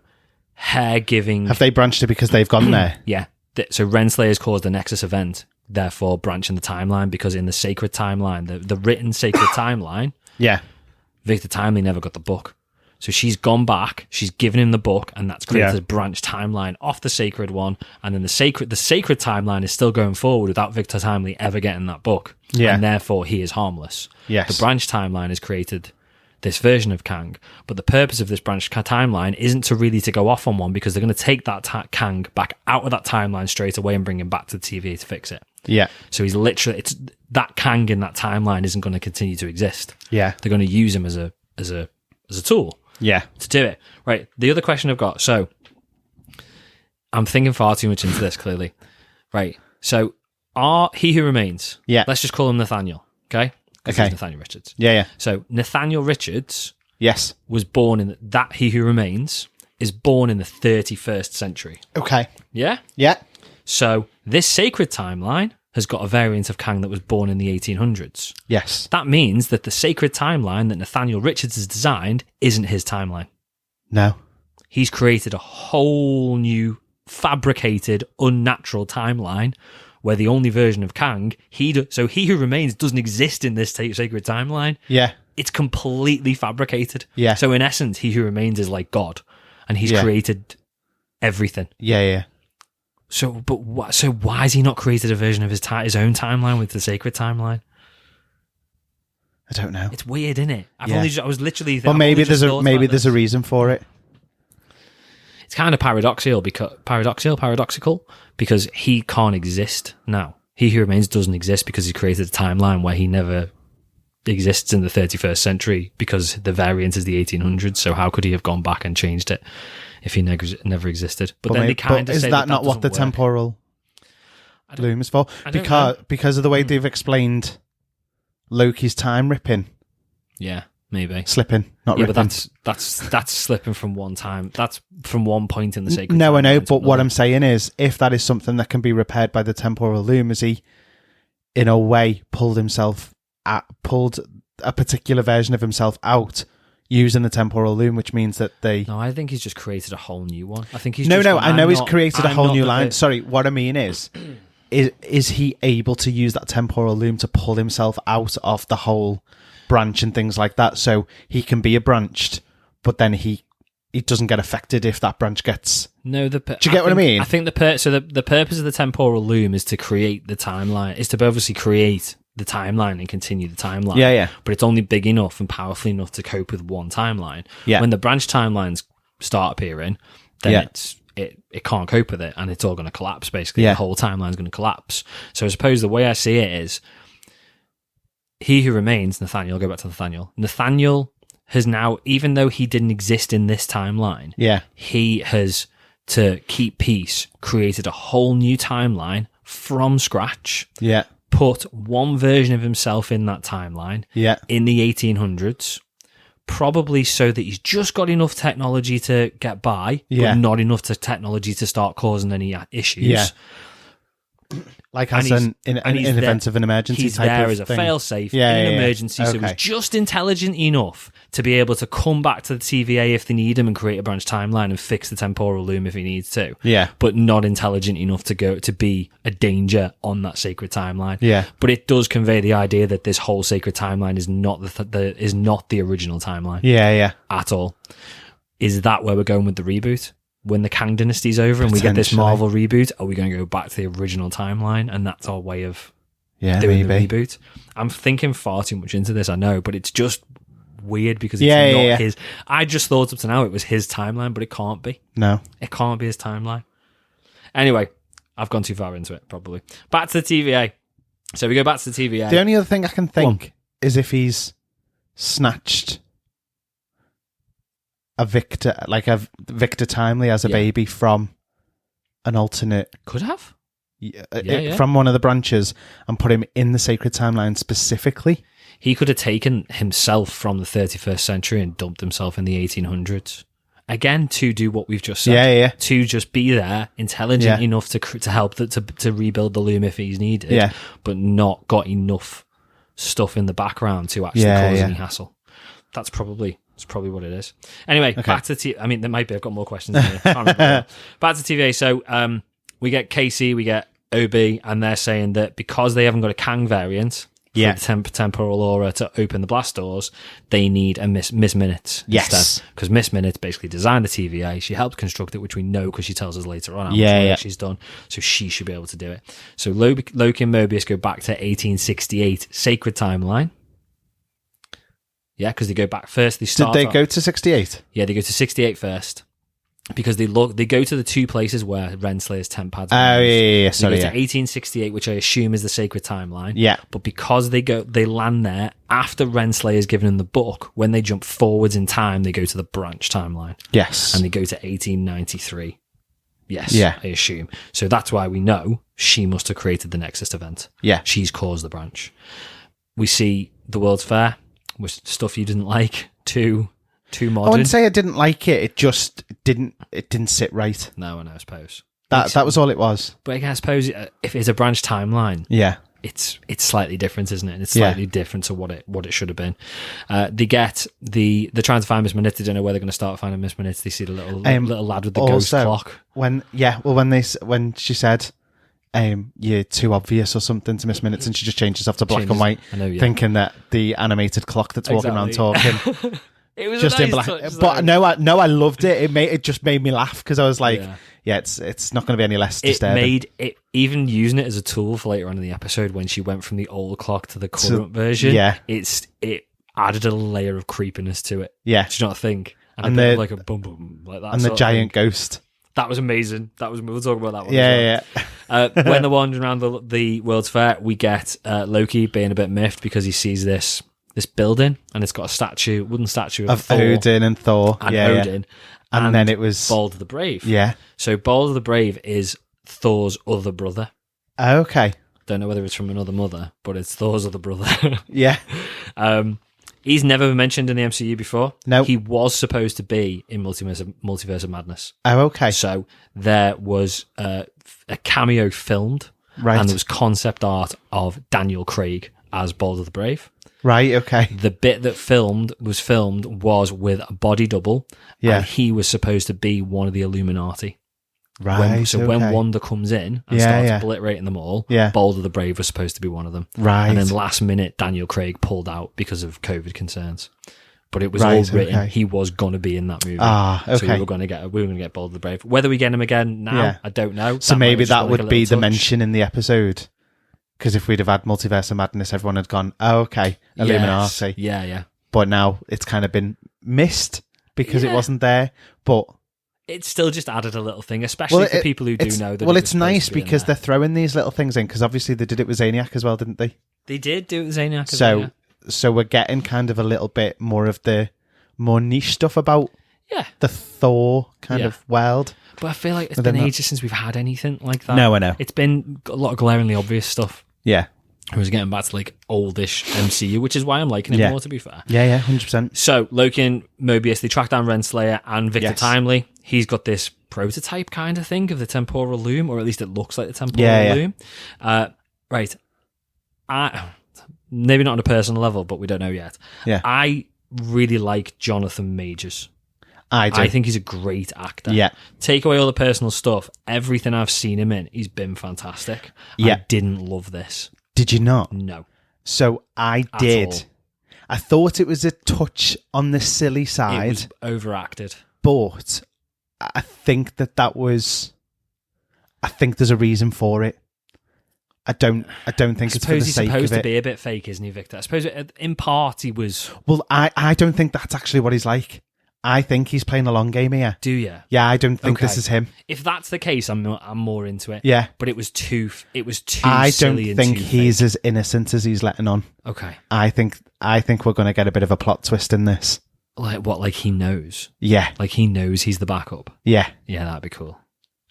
hair giving. Have they branched it because they've gone there? Yeah. So, Renslayer's caused a Nexus event, therefore branching the timeline, because in the sacred timeline, the written sacred timeline, Victor Timely never got the book. So she's gone back, she's given him the book, and that's created a branch timeline off the sacred one, and then the sacred timeline is still going forward without Victor Timely ever getting that book. Yeah. And therefore he is harmless. Yes. The branch timeline has created this version of Kang, but the purpose of this branch timeline isn't to go off on one, because they're going to take that Kang back out of that timeline straight away and bring him back to the TVA to fix it. Yeah. So he's literally, that Kang in that timeline isn't going to continue to exist. Yeah. They're going to use him as a tool. Yeah. To do it. Right. The other question I've got, so I'm thinking far too much into this, clearly. Right. So He Who Remains. Yeah. Let's just call him Nathaniel. Okay. Okay. Nathaniel Richards. Yeah. So Nathaniel Richards. Yes. Was born in that He Who Remains is born in the 31st century. Okay. Yeah. Yeah. So this sacred timeline has got a variant of Kang that was born in the 1800s. Yes. That means that the sacred timeline that Nathaniel Richards has designed isn't his timeline. No. He's created a whole new, fabricated, unnatural timeline where the only version of Kang, He Who Remains doesn't exist in this sacred timeline. Yeah. It's completely fabricated. Yeah. So in essence, He Who Remains is like God, and he's created everything. Yeah. So why has he not created a version of his own timeline with the sacred timeline? I don't know. It's weird, isn't it? I was literally. Well, maybe there's a reason for it. It's kind of paradoxical because he can't exist now. He Who Remains doesn't exist because he created a timeline where he never exists in the 31st century, because the variant is the 1800s. So how could he have gone back and changed it if he never existed? But then they kind of is say that not what the temporal loom is for? Because of the way they've explained Loki's time ripping. Yeah, maybe slipping, not ripping. But that's slipping from one time. That's from one point in the sacred. No, I know. But what I'm saying is, if that is something that can be repaired by the temporal loom, is he, in a way, pulled a particular version of himself out using the temporal loom, which means that they... No, I think he's just created a whole new one. I think he's I know he's created a whole new line. Sorry, what I mean is he able to use that temporal loom to pull himself out of the whole branch and things like that, so he can be a branched, but then he doesn't get affected if that branch gets... No, do you get what I mean? I think the purpose of the temporal loom is to create the timeline, is to obviously create the timeline and continue the timeline. Yeah. But it's only big enough and powerful enough to cope with one timeline. Yeah. When the branch timelines start appearing, then it can't cope with it, and it's all going to collapse, basically. Yeah. The whole timeline's going to collapse. So I suppose the way I see it is, He Who Remains, Nathaniel, go back to Nathaniel. Nathaniel has now, even though he didn't exist in this timeline, he has, to keep peace, created a whole new timeline from scratch. Yeah. Put one version of himself in that timeline in the 1800s, probably so that he's just got enough technology to get by, but not enough technology to start causing any issues. Yeah. Like as an event of an emergency he's type there of as a thing. fail-safe in an emergency, so he's just intelligent enough to be able to come back to the TVA if they need him and create a branch timeline and fix the temporal loom if he needs to. Yeah. But not intelligent enough to be a danger on that sacred timeline. Yeah. But it does convey the idea that this whole sacred timeline is not the original timeline. Yeah. At all. Is that where we're going with the reboot? When the Kang Dynasty's over and we get this Marvel reboot, are we going to go back to the original timeline? And that's our way of doing the reboot. I'm thinking far too much into this, I know, but it's just weird because it's not his. I just thought up to now it was his timeline, but it can't be. No. It can't be his timeline. Anyway, I've gone too far into it, probably. Back to the TVA. So we go back to the TVA. The only other thing I can think is if he's snatched a Victor Timely as a baby from an alternate. Could have. from one of the branches and put him in the sacred timeline specifically. He could have taken himself from the 31st century and dumped himself in the 1800s. Again, to do what we've just said. To just be there, intelligent enough to help to rebuild the loom if he's needed, but not got enough stuff in the background to actually cause any hassle. That's probably what it is. Anyway, back to TV. I mean, there might be. I've got more questions. Can't remember. Back to TVA. So we get Casey, we get OB, and they're saying that because they haven't got a Kang variant for the temporal aura to open the blast doors, they need a Miss Minutes instead. Because Miss Minutes basically designed the TVA. She helped construct it, which we know because she tells us later on how much work she's done. So she should be able to do it. So Loki and Mobius go back to 1868 Sacred Timeline. Yeah, because they go back first. Did they go to 68? Yeah, they go to 68 first. Because they go to the two places where Renslayer's temp pads are. Oh, yeah. Sorry, they go to 1868, which I assume is the sacred timeline. Yeah. But because they land there after Renslayer's given them the book, when they jump forwards in time, they go to the branch timeline. Yes. And they go to 1893. Yes, yeah. I assume. So that's why we know she must have created the Nexus event. Yeah. She's caused the branch. We see the World's Fair, which stuff you didn't like, too modern. I wouldn't say I didn't like it. It just didn't sit right. No, I suppose. That was all it was. But I suppose if it's a branch timeline, it's slightly different, isn't it? And it's slightly different to what it should have been. They get they're trying to find Miss Minutes. They don't know where they're going to start finding Miss Minutes. They see the little lad with the ghost clock. When she said, you're too obvious or something to Miss Minutes, and she just changed herself to black and white, thinking that the animated clock that's walking around talking. It was just a nice in black, touch, but no, I loved it. It just made me laugh because I was like, it's not going to be any less disturbing. It made it, even using it as a tool for later on in the episode when she went from the old clock to the current version. Yeah, it added a layer of creepiness to it. Yeah, do you not think? And like a boom boom like that, and the giant ghost. That was amazing. We'll talk about that one. Yeah, when they're wandering around the World's Fair, we get Loki being a bit miffed because he sees this building and it's got a wooden statue of Thor, Odin and Thor and Odin, and then it was Balder the Brave. Yeah, so Balder the Brave is Thor's other brother. Okay, don't know whether it's from another mother, but it's Thor's other brother. Yeah. He's never been mentioned in the MCU before. No, he was supposed to be in Multiverse of Madness. Oh, okay. So there was a cameo filmed, right, and there was concept art of Daniel Craig as Balder the Brave. Right, okay. The bit that was with a body double, and he was supposed to be one of the Illuminati. Right. When Wanda comes in and starts obliterating them all, Balder the Brave was supposed to be one of them. Right. And then last minute, Daniel Craig pulled out because of COVID concerns. But it was all written. Okay. He was going to be in that movie. Okay. So we were going to get Balder the Brave. Whether we get him again now, I don't know. So maybe that would be the mention in the episode. Because if we'd have had Multiverse of Madness, everyone had gone, Illuminati. Yeah. But now it's kind of been missed because it wasn't there. But it's still just added a little thing, especially for people who do know that. Well, it's nice because they're throwing these little things in, because obviously they did it with Zaniac as well, didn't they? They did do it with Zaniac as well. So we're getting kind of a little bit more of the more niche stuff about the Thor kind of world. But I feel like it's been ages since we've had anything like that. No, I know. It's been a lot of glaringly obvious stuff. Yeah. I was getting back to like oldish MCU, which is why I'm liking it more, to be fair. Yeah, 100%. So Loki and Mobius, they track down Renslayer and Victor Timely. He's got this prototype kind of thing of the temporal loom, or at least it looks like the temporal loom. Right. Maybe not on a personal level, but we don't know yet. Yeah. I really like Jonathan Majors. I do. I think he's a great actor. Yeah. Take away all the personal stuff, everything I've seen him in, he's been fantastic. Yeah. I didn't love this. Did you not? No. So I did. I thought it was a touch on the silly side. It was overacted. But I think that was... I think there's a reason for it. I don't think it's for the sake of it. He's supposed to be a bit fake, isn't he, Victor? I suppose in part he was... Well, I don't think that's actually what he's like. I think he's playing a long game here. Do you? Yeah, I don't think this is him. If that's the case, I'm more into it. Yeah, but it was too. I silly don't think he's as innocent as he's letting on. Okay. I think we're going to get a bit of a plot twist in this. Like what? Like he knows? Yeah. Like he knows he's the backup. Yeah. Yeah, that'd be cool.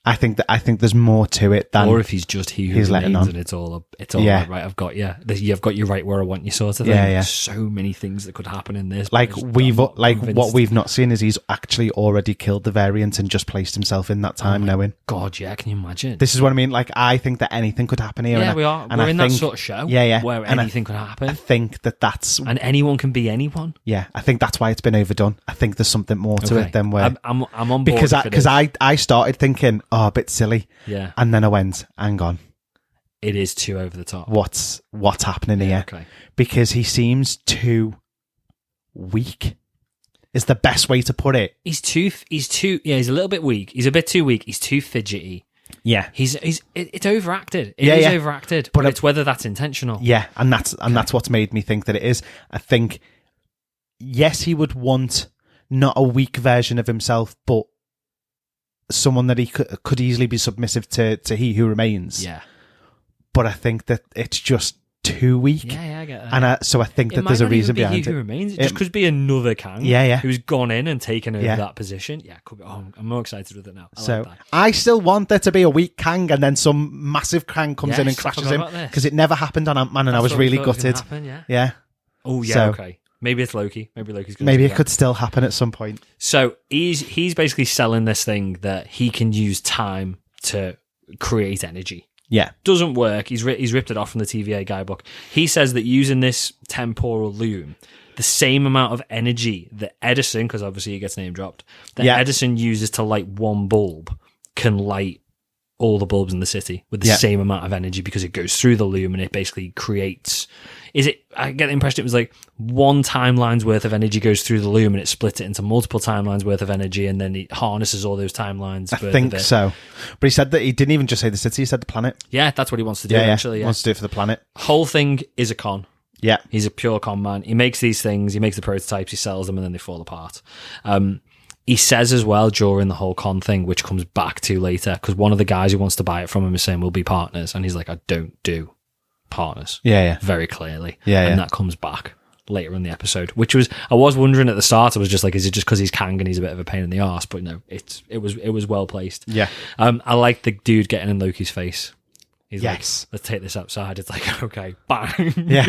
I think there's more to it than. Or if he's just he who he's letting remains, on. and it's all Yeah. right. I've got you. You've got you right where I want you, sort of thing. Yeah, yeah. So many things that could happen in this. Like but what convinced. we've not seen is he's actually already killed the variant and just placed himself in that time, knowing. God, yeah, can you imagine? This is what I mean. Like, I think that anything could happen here. Yeah, and we are. and We're I in think, that sort of show. Yeah, where and anything could happen. I think that's. And anyone can be anyone. Yeah, I think that's why it's been overdone. I think there's something more to it than where. I'm on board because if I started thinking, oh, a bit silly. Yeah. And then I went, hang on, it is too over the top. what's happening here? Okay. Because he seems too weak. Is the best way to put it. He's a little bit weak. He's a bit too weak. He's too fidgety. Yeah. It's overacted. It Yeah, is yeah. overacted. But But it's whether that's intentional. Yeah, and that's what's made me think that it is. I think, yes, he would want not a weak version of himself, but someone that he could easily be submissive to he who remains. Yeah. But I think that it's just too weak. Yeah, I get that. And so I think that there's a reason behind He who it. remains. It just could be another Kang. Yeah. Who's gone in and taken over Yeah. that position. Yeah, could be. Oh, I'm more excited with it now. So like that. I still want there to be a weak Kang, and then some massive Kang comes in and Yes, I crashes forgot him, about this. because it never happened on Ant-Man, and I That's was what we really thought was gonna gutted. happen, yeah. Yeah. Oh yeah. So- Okay. Maybe it's Loki. Maybe Loki's going. Maybe it could still happen at some point. So he's basically selling this thing that he can use time to create energy. Yeah. Doesn't work. He's ripped it off from the TVA guidebook. He says that using this temporal loom, the same amount of energy that Edison, because obviously he gets name dropped, that Yeah. Edison uses to light one bulb can light all the bulbs in the city with the Yeah. same amount of energy, because it goes through the loom and it basically creates. I get the impression it was like one timeline's worth of energy goes through the loom and it splits it into multiple timelines worth of energy, and then it harnesses all those timelines. I think so. But he said that he didn't even just say the city, he said the planet. Yeah, that's what he wants to do. Yeah, Actually, He yeah. wants to do it for the planet. Whole thing is a con. Yeah. He's a pure con man. He makes these things, he makes the prototypes, he sells them, and then they fall apart. He says as well during the whole con thing, which comes back to later, because one of the guys who wants to buy it from him is saying, we'll be partners. And he's like, I don't do partners. Yeah. Very clearly. Yeah, and yeah. that comes back later in the episode, which was, I was wondering at the start, I was just like, is it just because he's Kang and he's a bit of a pain in the arse? But no, it was well placed. Yeah. I like the dude getting in Loki's face. He's Yes. like, let's take this outside. It's like, okay, bang. Yeah.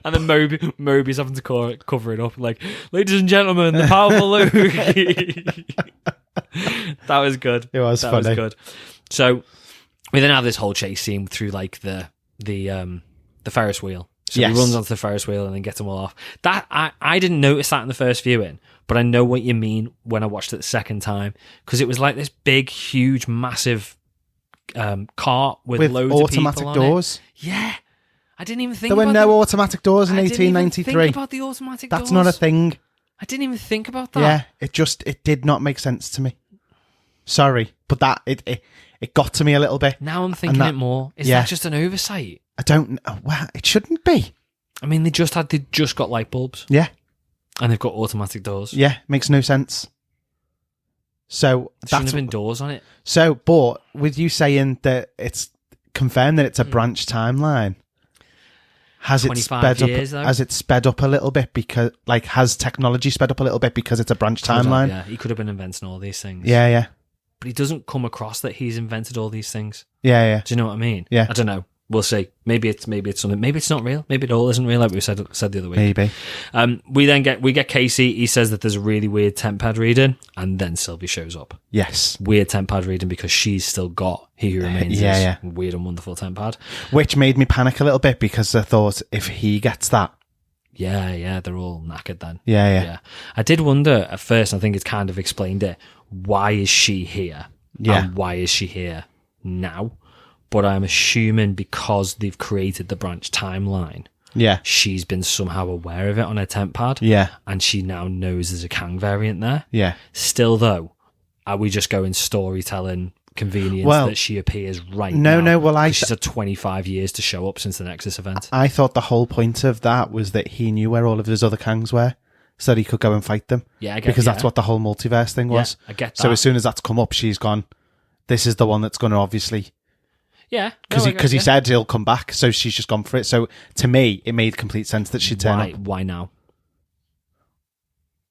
And then Moby's having to cover it up, like, ladies and gentlemen, the powerful Loki. That was good. It was that funny. was good. So we then have this whole chase scene through like the Ferris wheel. So Yes. he runs onto the Ferris wheel and then gets them all off. That I didn't notice that in the first viewing, but I know what you mean when I watched it the second time, because it was like this big, huge, massive cart with loads automatic of people doors. on it. Yeah. I didn't even think There were about no the- automatic doors in I didn't even 1893. think about the automatic That's doors. not a thing. I didn't even think about that. Yeah, it did not make sense to me. Sorry, but that it got to me a little bit. Now I'm thinking that- it more. Is yeah. that just an oversight? I don't know. Well, it shouldn't be. I mean, they just got light bulbs Yeah, and they've got automatic doors. yeah, makes no sense. So There shouldn't that's have been doors on it. so. But with you saying that it's confirmed that it's a branch timeline, has it 25 sped years, up? though? Has it sped up a little bit because, like, has technology sped up a little bit because it's a branch timeline? Yeah, he could have been inventing all these things. Yeah, But he doesn't come across that he's invented all these things. yeah. Do you know what I mean? Yeah. I don't know. We'll see. Maybe it's something. Maybe it's not real. Maybe it all isn't real, like we said the other week. Maybe. We get Casey. He says that there's a really weird temp pad reading, and then Sylvie shows up. Yes. Weird temp pad reading because she's still got He Who Remains. Yeah, Weird and wonderful temp pad. Which made me panic a little bit because I thought if he gets that, Yeah, they're all knackered then. Yeah. I did wonder at first, I think it's kind of explained it, why is she here? Yeah. And why is she here now? But I'm assuming because they've created the branch timeline, yeah, she's been somehow aware of it on her temp pad. yeah, And she now knows there's a Kang variant there. yeah. Still though, are we just going storytelling convenience that she appears right now? No, well, 'Cause she's had 25 years to show up since the Nexus event. I thought the whole point of that was that he knew where all of his other Kangs were, so that he could go and fight them. Yeah, I get because that's yeah. what the whole multiverse thing was. Yeah, I get that. So as soon as that's come up, she's gone, this is the one that's going to obviously... Yeah. Because he said he'll come back, so she's just gone for it. So to me, it made complete sense that she'd turn up. Why now?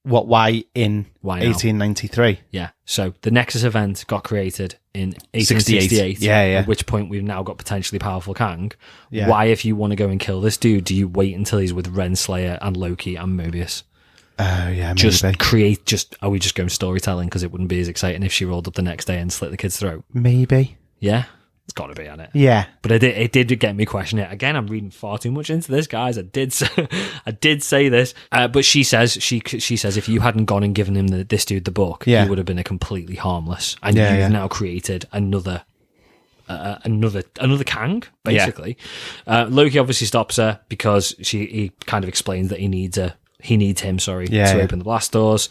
Why in Why now? 1893? Yeah. So the Nexus event got created in 1868. Yeah. At which point we've now got potentially powerful Kang. Yeah. Why, if you want to go and kill this dude, do you wait until he's with Renslayer and Loki and Mobius? Oh, yeah, maybe. Are we just going storytelling? Because it wouldn't be as exciting if she rolled up the next day and slit the kid's throat. Maybe. Yeah. It's got to be on it. Yeah. But it did get me questioning it. Again, I'm reading far too much into this, guys. I did say this. But she says if you hadn't gone and given him this dude the book, he would have been a completely harmless. And you've now created another Kang, basically. Loki obviously stops her because he kind of explains that he needs him, to open the blast doors.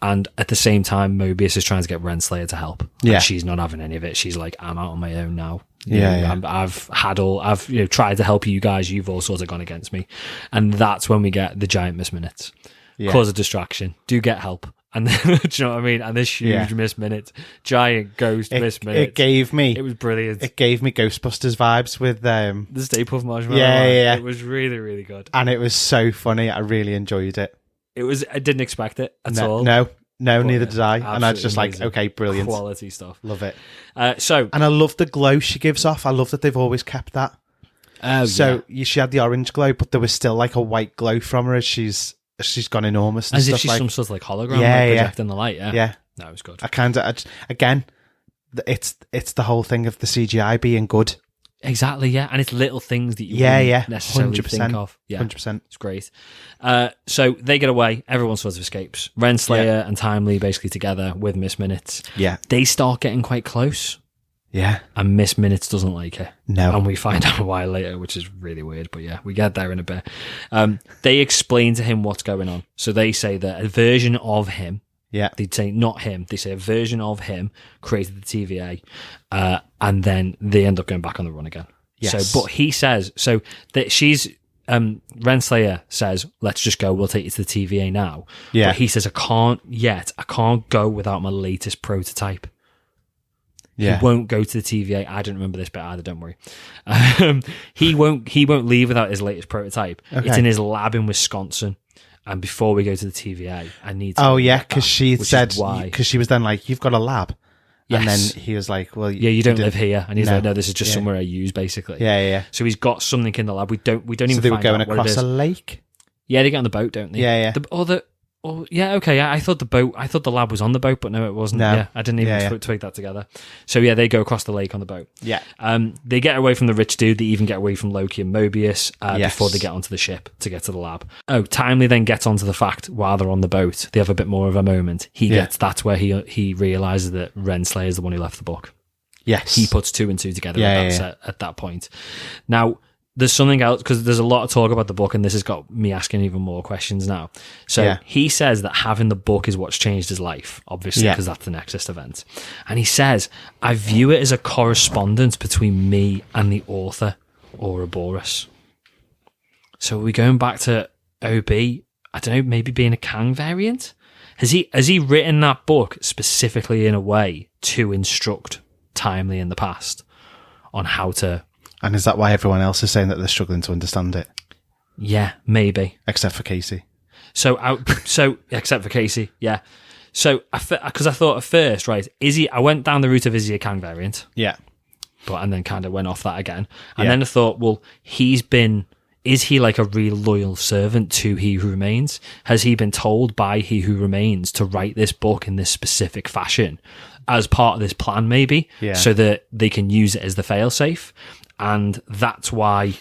And at the same time, Mobius is trying to get Renslayer to help. Yeah. And she's not having any of it. She's like, I'm out on my own now. I've tried to help you guys. You've all sort of gone against me. And that's when we get the giant Miss Minutes. Yeah. Cause a distraction. Do get help. And then, do you know what I mean? And this huge Miss Minute, giant ghost Miss Minute. It was brilliant. It gave me Ghostbusters vibes with the Stay Puft Marshmallow. Yeah. It was really, really good. And it was so funny. I really enjoyed it. I didn't expect it at all. No, neither did I. And I was just amazing. like, okay, brilliant. Quality stuff. Love it. And I love the glow she gives off. I love that they've always kept that. She had the orange glow, but there was still like a white glow from her as she's gone enormous. And as stuff if she's some sort of like hologram, projecting the light. Yeah. No, it was good. It's the whole thing of the CGI being good. Exactly, yeah. And it's little things that you wouldn't necessarily 100%, think of. Yeah, 100%. It's great. So they get away. Everyone sort of escapes. Renslayer and Timely basically together with Miss Minutes. Yeah. They start getting quite close. Yeah. And Miss Minutes doesn't like her. No. And we find out a while later, which is really weird. But yeah, we get there in a bit. They explain to him what's going on. So they say that a version of him, they'd say not him, they say a version of him created the TVA, and then they end up going back on the run again. Yes. So, but he says, so that Renslayer says, let's just go, we'll take you to the TVA now. Yeah. But he says, I can't go without my latest prototype. Yeah. He won't go to the TVA. I don't remember this bit either, don't worry. He won't leave without his latest prototype. Okay. It's in his lab in Wisconsin. And before we go to the TVA, I need to... Oh, yeah, because she said... Because she was then like, you've got a lab. Yes. And then he was like, well... Yeah, you don't live here. And he's like, no, this is just somewhere I use, basically. Yeah. So he's got something in the lab. We don't even find out what it is. So they were going across a lake? Yeah, they get on the boat, don't they? Yeah. I thought the lab was on the boat, but no, it wasn't. No. Yeah, I didn't even twig that together. So yeah, they go across the lake on the boat. Yeah. They get away from the rich dude. They even get away from Loki and Mobius before they get onto the ship to get to the lab. Oh, Timely then gets onto the fact while they're on the boat. They have a bit more of a moment. That's where he realizes that Renslayer is the one who left the book. Yes. He puts two and two together at that point. Now, there's something else, because there's a lot of talk about the book, and this has got me asking even more questions now. So he says that having the book is what's changed his life, obviously, because that's the Nexus event. And he says, I view it as a correspondence between me and the author, Ouroboros. So are we going back to OB, I don't know, maybe being a Kang variant? Has he written that book specifically in a way to instruct Timely in the past on how to... And is that why everyone else is saying that they're struggling to understand it? Yeah, maybe. Except for Casey. So except for Casey, yeah. So, because I thought at first, right, I went down the route of is he a Kang variant? Yeah. And then kind of went off that again. And then I thought, well, is he like a real loyal servant to He Who Remains? Has he been told by He Who Remains to write this book in this specific fashion as part of this plan, maybe? Yeah. So that they can use it as the failsafe? And that's why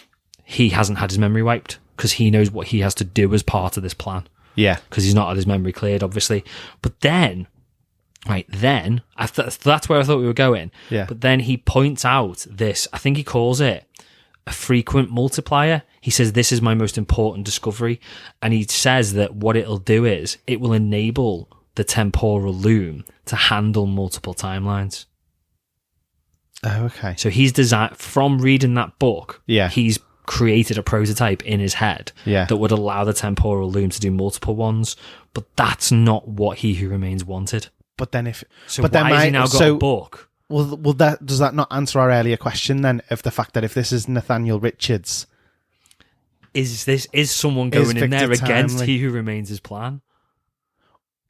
he hasn't had his memory wiped, because he knows what he has to do as part of this plan. Yeah. Because he's not had his memory cleared, obviously. But then, that's where I thought we were going. Yeah. But then he points out this, I think he calls it a frequent multiplier. He says, this is my most important discovery. And he says that what it'll do is it will enable the temporal loom to handle multiple timelines. Oh, okay. So he's designed, from reading that book, he's created a prototype in his head that would allow the temporal loom to do multiple ones, but that's not what He Who Remains wanted. But then has he now got a book? Well, does that not answer our earlier question then, of the fact that if this is Nathaniel Richards, is someone going in there against He Who Remains' plan?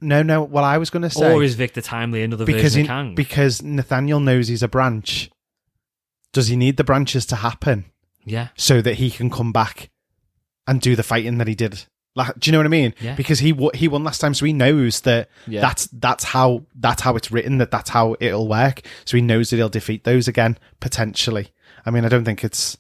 No. What I was going to say, Or is Victor Timely another version of Kang? Because Nathaniel knows he's a branch. Does he need the branches to happen? Yeah. So that he can come back and do the fighting that he did. Like, do you know what I mean? Yeah. Because he won last time, so he knows that that's how it's written. That's how it'll work. So he knows that he'll defeat those again potentially. I mean, I don't think it's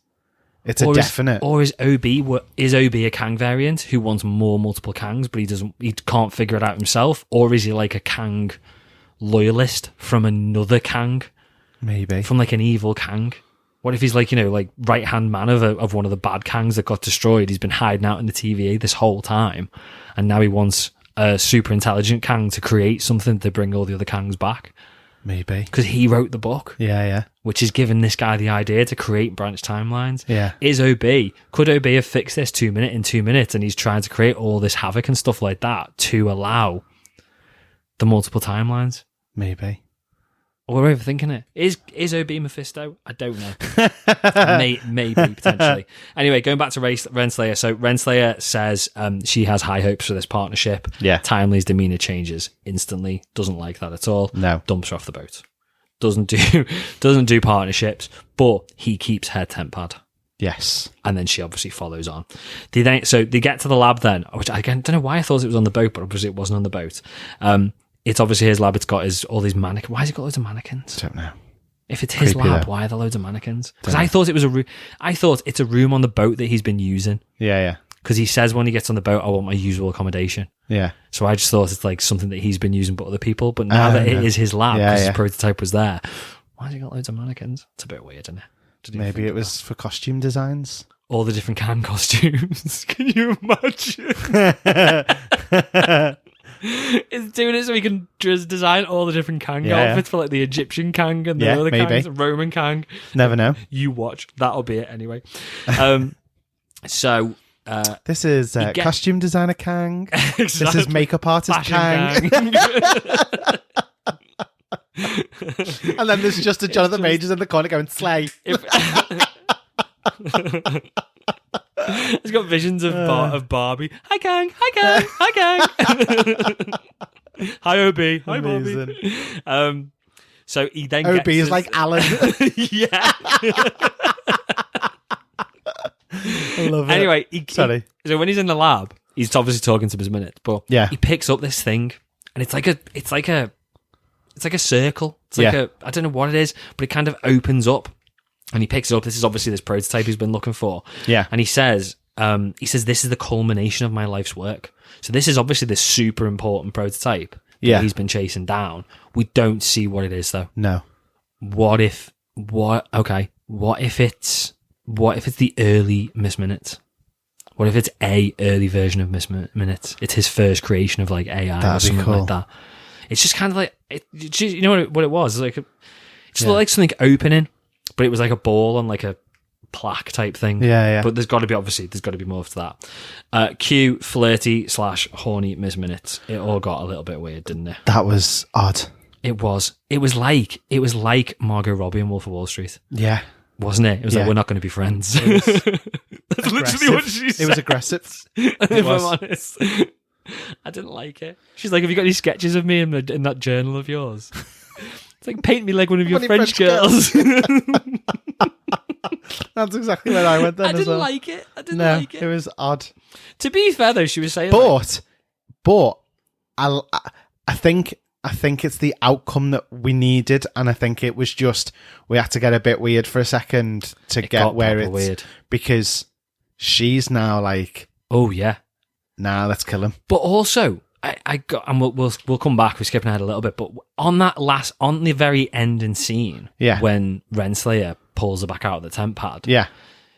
a definite. Or is OB a Kang variant who wants more multiple Kangs, but he can't figure it out himself? Or is he like a Kang loyalist from another Kang? Maybe from like an evil Kang. What if he's like, like right hand man of one of the bad Kangs that got destroyed? He's been hiding out in the TVA this whole time, and now he wants a super intelligent Kang to create something to bring all the other Kangs back. Maybe because he wrote the book. Yeah. Which is giving this guy the idea to create branch timelines. Yeah. Could OB have fixed this in 2 minutes, and he's trying to create all this havoc and stuff like that to allow the multiple timelines? Maybe. Or we're overthinking it. Is OB Mephisto? I don't know. Maybe, potentially. Anyway, going back to Renslayer. So Renslayer says she has high hopes for this partnership. Yeah. Timely's demeanour changes instantly. Doesn't like that at all. No. Dumps her off the boat. Doesn't do partnerships, but he keeps her temp pad. Yes. And then she obviously follows on. They get to the lab then, which I don't know why I thought it was on the boat, but obviously it wasn't on the boat. It's obviously his lab. It's got all these mannequins. Why has it got loads of mannequins? Don't know. If it's his lab, why are there loads of mannequins? Because I thought it was I thought it's a room on the boat that he's been using. Yeah. Because he says when he gets on the boat, I want my usual accommodation. Yeah. So I just thought it's like something that he's been using but other people. But now that it is his lab, because his prototype was there, why has he got loads of mannequins? It's a bit weird, isn't it? Maybe it was for costume designs. All the different Kang costumes. Can you imagine? It's doing it so he can just design all the different Kang outfits for like the Egyptian Kang and the other Kangs, the Roman Kang. Never know. You watch. That'll be it anyway. So this is costume designer Kang. Exactly. This is makeup artist Kang. And then there's just a Jonathan Majors in the corner going, slay. It's got visions of Barbie. Hi Kang, hi Kang. Hi OB, hi Barbie. So he then OB is like Alan. Yeah. I love it. Anyway, sorry. So when he's in the lab, he's obviously talking to his minute, but he picks up this thing, and it's like a circle. It's like I don't know what it is, but it kind of opens up. And he picks it up. This is obviously this prototype he's been looking for. Yeah. And he says, this is the culmination of my life's work. So this is obviously this super important prototype that he's been chasing down. We don't see what it is though. No. What if it's the early Miss Minutes? What if it's a early version of Miss Minutes? It's his first creation of like AI or something like that. It's just kind of like, you know what it was? Like, it just looked like something opening. But it was like a ball on like a plaque type thing. Yeah. But there's got to be more to that. Q, flirty / horny Miss Minutes. It all got a little bit weird, didn't it? That was odd. It was like Margot Robbie and Wolf of Wall Street. Yeah. Wasn't it? It was like, we're not going to be friends. That's literally what she said. It was aggressive. If I'm honest. I didn't like it. She's like, have you got any sketches of me in that journal of yours? It's like, paint me like one of your French girls. That's exactly where I went then. I didn't like it. It was odd. To be fair though, she was saying but I think it's the outcome that we needed, and I think it was just we had to get a bit weird for a second to get where it's weird. Because she's now like, oh yeah, nah, let's kill him. But also, I got, and we'll come back. We're skipping ahead a little bit, but on the very ending scene, when Renslayer pulls her back out of the temp pad,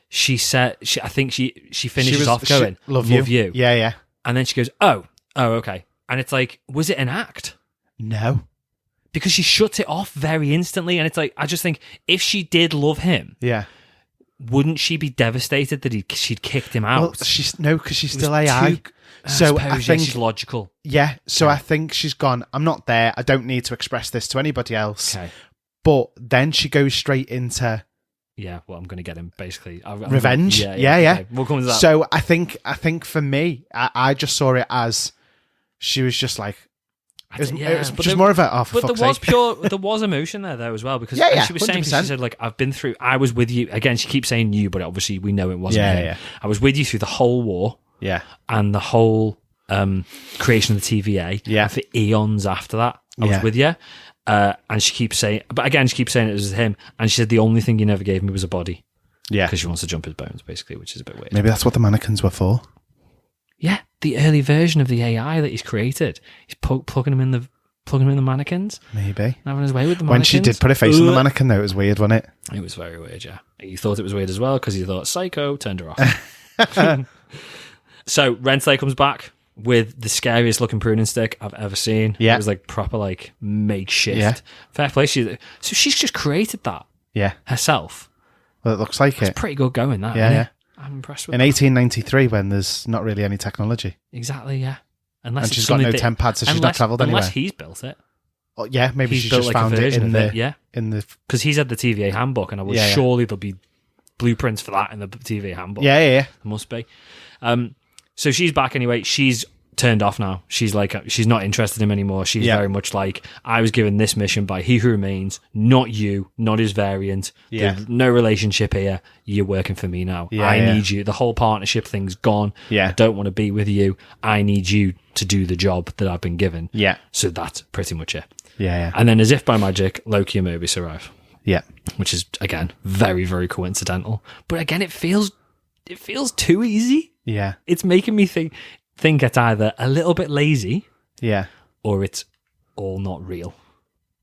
she said, I think she finishes off going, love you, yeah, and then she goes, oh, okay, and it's like, was it an act? No, because she shuts it off very instantly, and it's like, I just think if she did love him, wouldn't she be devastated that she'd kicked him out? Well, because she's still AI. So I think she's logical. Yeah. So I think she's gone, I'm not there. I don't need to express this to anybody else. Okay. But then she goes straight into I'm going to get him basically. Revenge. Yeah. Okay. We'll come to that. So I think for me, I just saw it as she was just like, It was just more of a, oh, for but fuck's sake. there was emotion there though as well, because Yeah, she was saying, 100%. she said, like, I've been through, I was with you, again, she keeps saying you, but obviously we know it wasn't him. Yeah. I was with you through the whole war. Yeah. And the whole creation of the TVA. Yeah. And for eons after that, I was with you. And she keeps saying, but again, she keeps saying it was him. And she said, the only thing you never gave me was a body. Yeah. Because she wants to jump his bones, basically, which is a bit weird. Maybe that's what the mannequins were for. Yeah. The early version of the AI that he's created, he's plugging him in the mannequins. Maybe. Having his way with the When mannequins. she did put a face on the mannequin, though, it was weird, wasn't it? It was very weird, yeah. You thought it was weird as well, because you thought Psycho turned her off. So Renslayer comes back with the scariest looking pruning stick I've ever seen. Yeah. It was like proper like makeshift. Yeah. Fair play. So she's just created that Yeah. herself. Well, it looks like It's it. pretty good going, that. Yeah, isn't yeah. it? I'm impressed with In that. 1893, when there's not really any technology. Exactly, yeah. Unless And it's she's got no something that- temp pad, so she's not unless- travelled anywhere. Unless he's built it. Oh, yeah, maybe He's she's built just like a found it version in of the... it, yeah. Because he's had the TVA handbook, and I will Yeah, yeah. surely there'll be blueprints for that in the TVA handbook. Yeah. There must be. So she's back anyway. She's turned off now. She's like, she's not interested in him anymore. She's Yeah. very much like, I was given this mission by He Who Remains, not you, not his variant. Yeah. There's no relationship here. You're working for me now. Yeah, I yeah. need you. The whole partnership thing's gone. Yeah. I don't want to be with you. I need you to do the job that I've been given. Yeah. So that's pretty much it. Yeah. And then, as if by magic, Loki and Mobius arrive, Yeah. which is again very, very coincidental. But again, it feels too easy. Yeah. It's making me think it's either a little bit lazy Yeah. or it's all not real.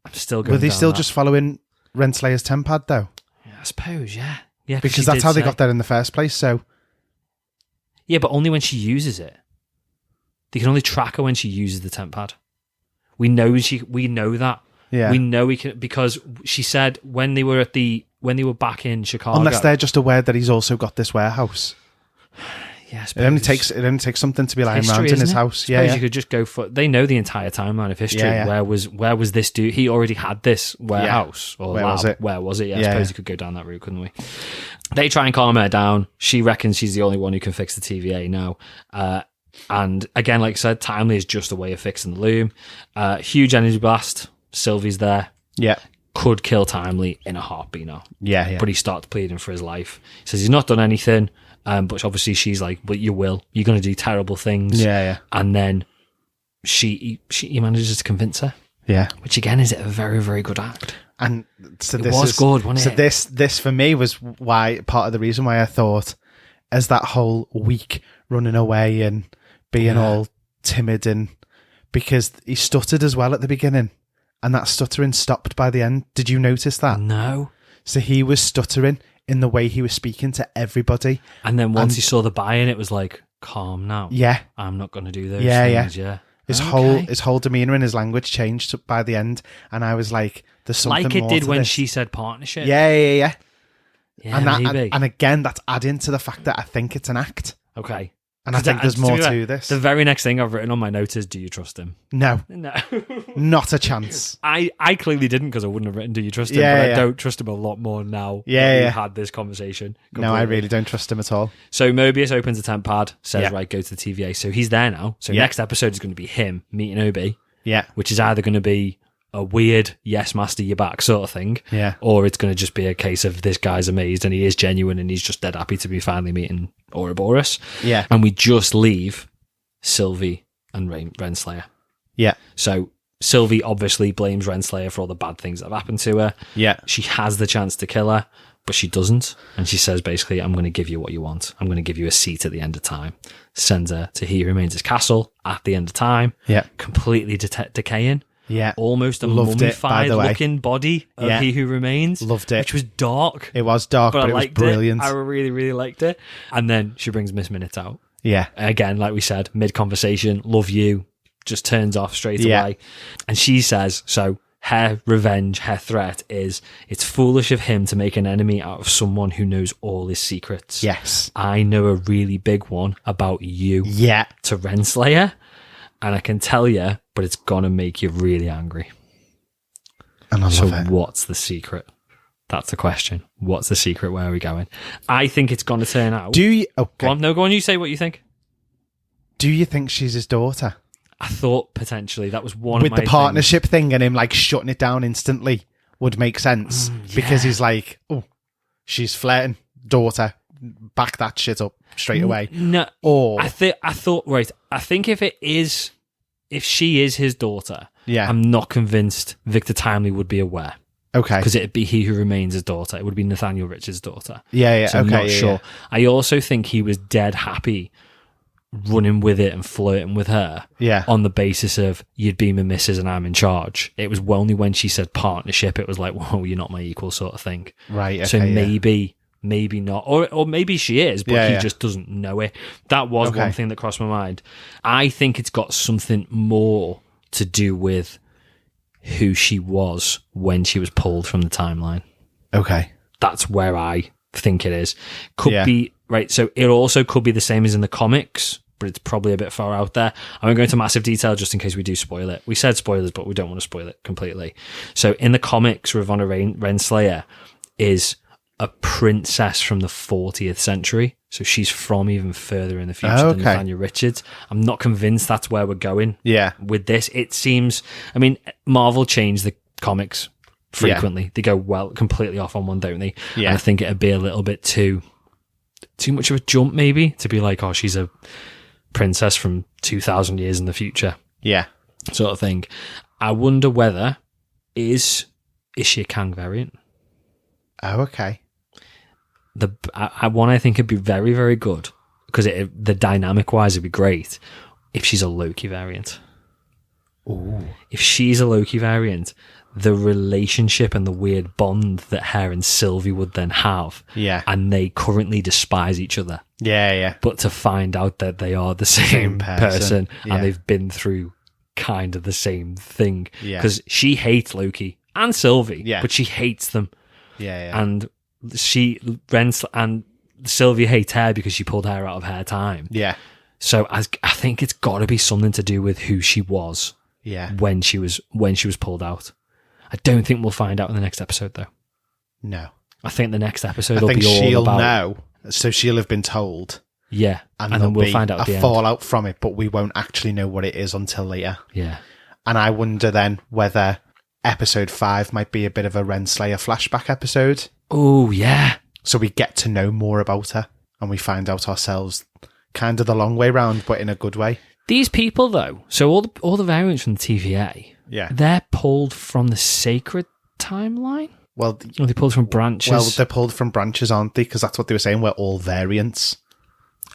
I'm still going. Were they down still that. just following Renslayer's temp pad, though? Yeah, I suppose, yeah. Because she that's did how they say- got there in the first place, so... Yeah, but only when she uses it. They can only track her when she uses the temp pad. We know that. Yeah. We know we can, because she said when they were back in Chicago. Unless they're just aware that he's also got this warehouse. Yeah, I It only suppose. takes something to be lying History, around in isn't his it? house. Suppose Yeah. you could just go for. They know the entire timeline of history. Yeah, yeah. Where was this dude? He already had this warehouse or Where lab. was it? Where was it? Yeah, I Yeah, suppose yeah. you could go down that route, couldn't we? They try and calm her down. She reckons she's the only one who can fix the TVA now. And again, like I said, Timely is just a way of fixing the loom. Huge energy blast. Sylvie's there. Yeah. Could kill Timely in a heartbeat now. Yeah. But he starts pleading for his life. He says he's not done anything. But obviously she's like, but you will. You're going to do terrible things. Yeah. And then he manages to convince her, Yeah. which again is a very, very good act. And so It this was is good, wasn't so it? this for me was why part of the reason why I thought as that whole week running away and being all timid, and because he stuttered as well at the beginning, and that stuttering stopped by the end. Did you notice that? No. So he was stuttering in the way he was speaking to everybody. And then once he saw the buy-in, it was like, calm now. Yeah. I'm not going to do those Yeah, things. Yeah. His Okay. whole demeanor and his language changed by the end, and I was like, "There's something Like it more did to when this. she said partnership. Yeah. Yeah, And that, maybe. and again, that's adding to the fact that I think it's an act, Okay. and I think there's more to this. The very next thing I've written on my notes is, do you trust him? No, No. not a chance. I clearly didn't, because I wouldn't have written, do you trust him? Yeah, but I yeah. don't trust him a lot more now Yeah, that yeah. we've had this conversation. No, I completely. really don't trust him at all. So Mobius opens the temp pad, says, Yeah. right, go to the TVA. So he's there now. So Yeah. next episode is going to be him meeting Obi, Yeah, which is either going to be a weird, yes, master, you're back sort of thing, yeah, or it's going to just be a case of this guy's amazed and he is genuine and he's just dead happy to be finally meeting Ouroboros. yeah, And we just leave Sylvie and Renslayer. yeah, So Sylvie obviously blames Renslayer for all the bad things that have happened to her. yeah, She has the chance to kill her, but she doesn't. And she says, basically, I'm going to give you what you want. I'm going to give you a seat at the end of time. Sends her to He Who Remains' his castle at the end of time. yeah, Completely decaying. yeah. Almost a Loved it, by mummified the way. looking body of Yeah. He Who Remains. Loved it. Which was dark. It was dark, but but I it was liked brilliant. it. I really, really liked it. And then she brings Miss Minute out. Yeah, Again, like we said, mid-conversation, love you, just turns off straight Yeah. away. And she says, so her revenge, her threat is, it's foolish of him to make an enemy out of someone who knows all his secrets. yes, I know a really big one about you yeah. to Renslayer, and I can tell you, but it's going to make you really angry. And I So love it. what's the secret? That's the question. What's the secret? Where are we going? I think it's going to turn out... Do you? Go Okay. on, no, go on, you say what you think. Do you think she's his daughter? I thought potentially that was one with of my the partnership thing and him like shutting it down instantly would make sense because he's like, oh, she's flirting, daughter, back that shit up straight away. No, or I thought right. I think if she is his daughter, yeah, I'm not convinced Victor Timely would be aware. Okay, because it'd be He Who Remains his daughter. It would be Nathaniel Richards' daughter. Yeah. So I'm not sure. I also think he was dead happy running with it and flirting with her. Yeah. On the basis of you'd be my missus and I'm in charge. It was only when she said partnership, it was like, whoa, you're not my equal sort of thing. Right. Okay, so maybe not, or maybe she is, but he just doesn't know it. That was one thing that crossed my mind. I think it's got something more to do with who she was when she was pulled from the timeline. Okay. That's where I think it is. Could be, right, so it also could be the same as in the comics, but it's probably a bit far out there. I won't go into massive detail just in case we do spoil it. We said spoilers, but we don't want to spoil it completely. So in the comics, Ravonna Renslayer is a princess from the 40th century. So she's from even further in the future than Nathaniel Richards. I'm not convinced that's where we're going with this. It seems, I mean, Marvel changed the comics frequently. Yeah. They go completely off on one, don't they? Yeah. And I think it'd be a little bit too much of a jump maybe to be like, oh, she's a princess from 2,000 years in the future. Yeah. Sort of thing. I wonder whether is she a Kang variant? Oh, okay. I think it'd be very, very good because the dynamic wise it'd be great if she's a Loki variant. Ooh. If she's a Loki variant, the relationship and the weird bond that her and Sylvie would then have, and they currently despise each other. Yeah. But to find out that they are the same person and they've been through kind of the same thing, because she hates Loki and Sylvie, but she hates them. Yeah. And and Sylvia hates her because she pulled her out of her time. Yeah. So I think it's got to be something to do with who she was. Yeah. When she was pulled out. I don't think we'll find out in the next episode though. No. I think the next episode will be all about. Know. So she'll have been told. Yeah. And then we'll find out at the end. Fallout from it, but we won't actually know what it is until later. Yeah. And I wonder then whether episode 5 might be a bit of a Renslayer flashback episode. Oh, yeah. So we get to know more about her and we find out ourselves kind of the long way round, but in a good way. These people, though, so all the variants from the TVA, they're pulled from the sacred timeline? Well, or they pulled from branches? Well, they're pulled from branches, aren't they? Because that's what they were saying, we're all variants.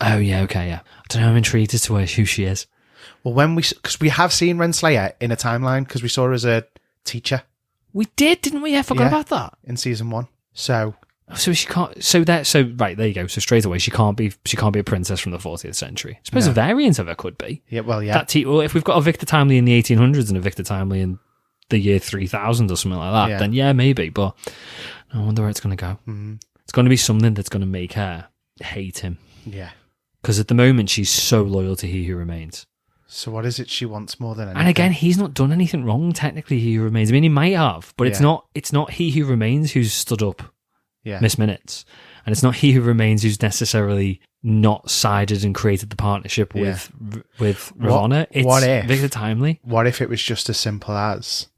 Oh, yeah, okay, yeah. I don't know, I'm intrigued as to who she is. Well, because we have seen Renslayer in a timeline, because we saw her as a teacher. We did, didn't we? I forgot about that. In season 1. So she can't. Right, there you go. So straight away, she can't be a princess from the 40th century. I suppose a variant of her could be. Yeah, well, yeah. Well, if we've got a Victor Timely in the 1800s and a Victor Timely in the year 3000 or something like that, then maybe. But I wonder where it's going to go. Mm-hmm. It's going to be something that's going to make her hate him. Yeah. Because at the moment, she's so loyal to He Who Remains. So what is it she wants more than anything? And again, he's not done anything wrong, technically, He Who Remains. I mean, he might have, but it's not He Who Remains who's stood up Miss Minutes. And it's not He Who Remains who's necessarily not sided and created the partnership with Ravonna. It's Victor Timely. What if it was just as simple as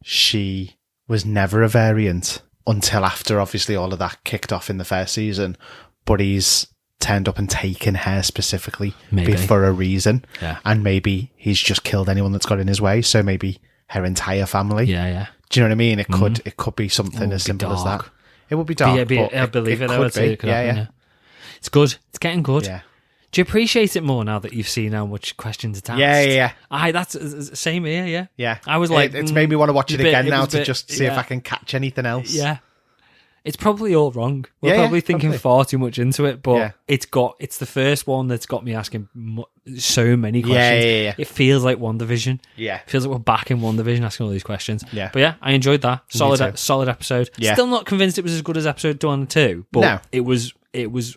she was never a variant until after, obviously, all of that kicked off in the first season, but he's turned up and taken her specifically for a reason, and maybe he's just killed anyone that's got in his way, so maybe her entire family. Do you know what I mean? It could be something as simple as that. It would be dark, but I believe it could be. Yeah. It's good. It's getting good. Yeah. Do you appreciate it more now that you've seen how much questions it's asked? Yeah. That's same here. Yeah. I was like, it's made me want to watch it again now to just see if I can catch anything else. Yeah. It's probably all wrong. We're probably thinking far too much into it, but it's the first one that's got me asking so many questions. Yeah. It feels like WandaVision. Yeah. It feels like we're back in WandaVision asking all these questions. Yeah. But yeah, I enjoyed that. Solid episode. Yeah. Still not convinced it was as good as episode 1 and 2, but it was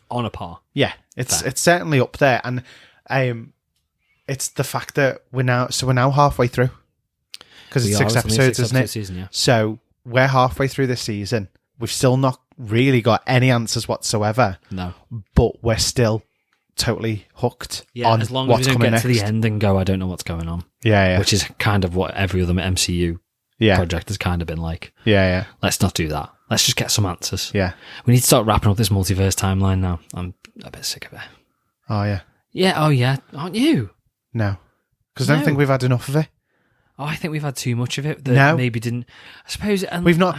on a par. Yeah. It's certainly up there, and it's the fact that we're now halfway through. Because it's 6 episodes, isn't it? Season, yeah. So we're halfway through this season. We've still not really got any answers whatsoever. No. But we're still totally hooked Yeah, on as long as what's we don't coming get next. to the end and go, I don't know what's going on. Yeah. Which is kind of what every other MCU project has kind of been like. Yeah. Let's not do that. Let's just get some answers. Yeah. We need to start wrapping up this multiverse timeline now. I'm a bit sick of it. Oh, yeah. Yeah, oh yeah. Aren't you? No. Because I don't think we've had enough of it. Oh, I think we've had too much of it that No. maybe didn't... I suppose... We've not...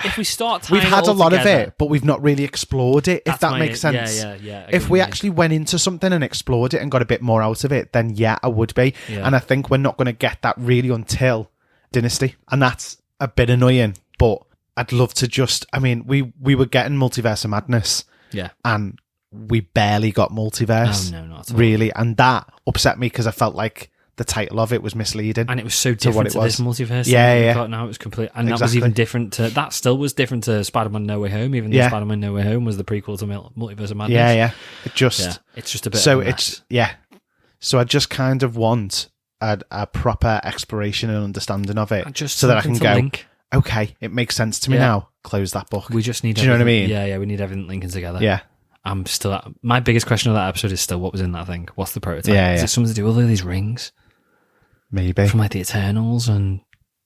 If we start tying We've had it a all lot of together- it, but we've not really explored it, if that makes sense. Yeah. I get If what we you mean. actually went into something and explored it and got a bit more out of it, then yeah, I would be. Yeah. And I think we're not going to get that really until Dynasty. And that's a bit annoying, but I'd love to just... I mean, we were getting Multiverse of Madness. Yeah. And we barely got Multiverse. Oh, no, not at all. Really. And that upset me because I felt like the title of it was misleading. And it was so to what different it to this was. multiverse. Yeah. Got now it was complete, and that was Exactly. even different to. That still was different to Spider-Man: No Way Home. Even though Spider-Man: No Way Home was the prequel to Multiverse of Madness. Yeah. It just... Yeah, it's just a bit. So of a mess. it's... Yeah. So I just kind of want a proper exploration and understanding of it Just so that I can something to go, link. okay, it makes sense to me now. Close that book. We just need. Do you know what I everything- mean? Yeah. We need everything linking together. Yeah. I'm still. My biggest question of that episode is still what was in that thing. What's the prototype? Yeah. Is it something to do with all these rings Maybe. from like the Eternals and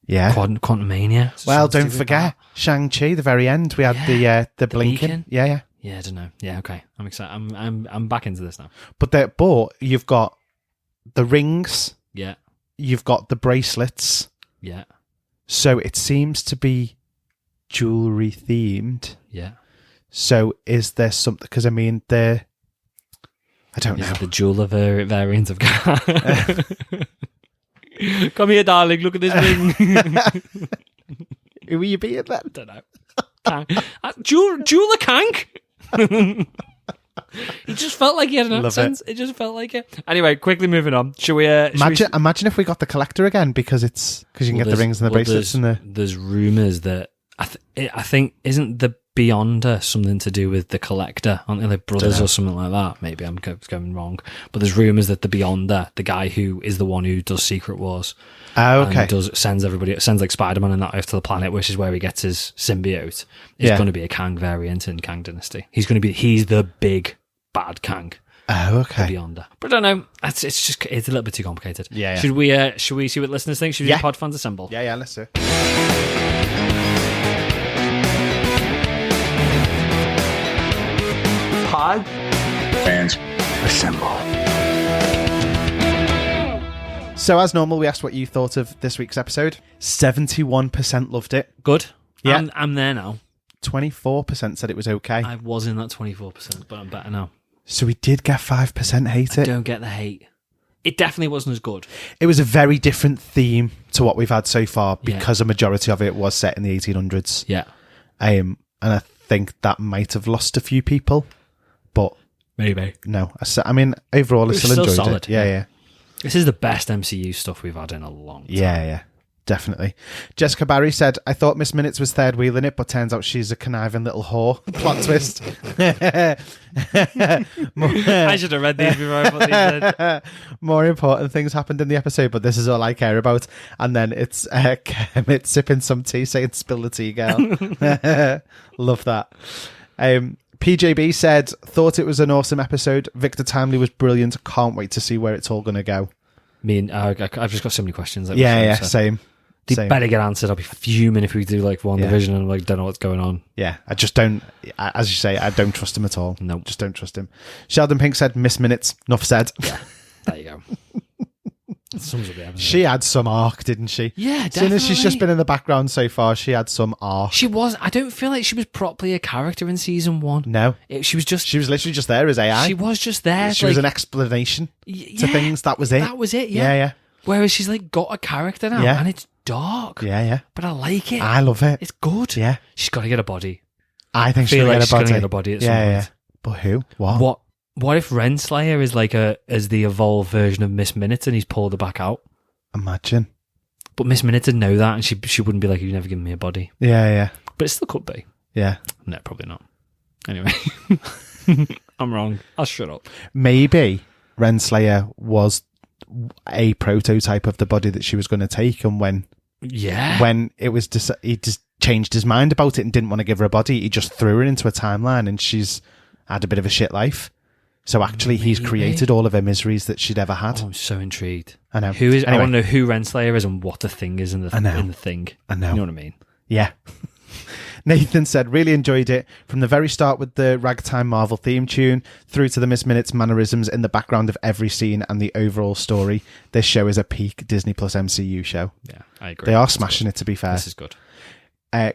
Yeah. Quantumania? Is it Well, something to do don't with forget that? Shang-Chi, the very end, we had the blinking. beacon? Yeah. Yeah, I don't know. Yeah, okay. I'm excited. I'm back into this now. But you've got the rings, Yeah. you've got the bracelets. Yeah. So it seems to be jewelry themed. Yeah. So is there something? Because I mean, I don't Is know. it the jeweler variant of Come here, darling. Look at this ring. Who will you be at then? I don't know. Jeweler Kank. He just felt like he had an Love accent. It just felt like it. Anyway, quickly moving on. Should we? Imagine if we got the collector again because you can get the rings and the bracelets and the. There's rumours that I think isn't the Beyonder something to do with the collector? Aren't they like brothers or something like that? Maybe I'm going wrong. But there's rumours that the Beyonder, the guy who is the one who does Secret Wars, Okay. and sends like Spider-Man and that off to the planet, which is where he gets his symbiote, is going to be a Kang variant in Kang Dynasty. He's the big bad Kang. Oh, okay. Beyonder. But I don't know. It's a little bit too complicated. Yeah. Should we see what listeners think? Should we do Pod Fans Assemble? Yeah, let's do. Pod Fans Assemble. So as normal, we asked what you thought of this week's episode. 71% loved it. Good. Yeah. I'm there now. 24% said it was okay. I was in that 24%, but I'm better now. So we did get 5% hate it. Don't get the hate. It definitely wasn't as good. It was a very different theme to what we've had so far because a majority of it was set in the 1800s. Yeah. And I think that might have lost a few people, but Maybe. no. I mean, overall, I It was still still enjoyed solid, it. Yeah. This is the best MCU stuff we've had in a long time. Yeah. Definitely. Jessica Barry said, I thought Miss Minutes was third wheeling it, but turns out she's a conniving little whore. Plot twist. I should have read these before I put these in. More important things happened in the episode, but this is all I care about. And then it's Kermit sipping some tea saying, spill the tea, girl. Love that. PJB said, thought it was an awesome episode. Victor Timely was brilliant. Can't wait to see where it's all going to go. I've just got so many questions. Same. They better get answered. I'll be fuming if we do like one division and like don't know what's going on. Yeah, I just don't, as you say, I don't trust him at all. No. Just don't trust him. Sheldon Pink said, miss minutes. Enough said. Yeah, there you go. That sums up the episode. She had some arc, didn't she? Yeah, definitely. Soon as she's just been in the background so far, she had some arc. She was. I don't feel like she was properly a character in season 1. No. She was literally just there as AI. She was just there. She was an explanation to things. That was it. That was it, Yeah. Whereas she's like got a character now and it's dark. Yeah. But I like it. I love it. It's good. Yeah. She's got to get a body. I think she's feel going like to she's going to get a body at some point. Yeah. But who? What? What if Renslayer is like as the evolved version of Miss Minutes and he's pulled her back out? Imagine. But Miss Minutes would know that and she wouldn't be like, you've never given me a body. Yeah. But it still could be. Yeah. No, probably not. Anyway. I'm wrong. I'll shut up. Maybe Renslayer was a prototype of the body that she was going to take, and when it was he just changed his mind about it and didn't want to give her a body, he just threw her into a timeline and she's had a bit of a shit life. So actually, he's created all of her miseries that she'd ever had. Oh, I'm so intrigued. I know. Who is? Anyway. I want to know who Renslayer is and what the thing is in the thing. I know. You know what I mean? Yeah. Nathan said, really enjoyed it from the very start with the Ragtime Marvel theme tune through to the Miss Minutes mannerisms in the background of every scene and the overall story. This show is a peak Disney Plus MCU show. Yeah, I agree. They are smashing it, to be fair. This is good.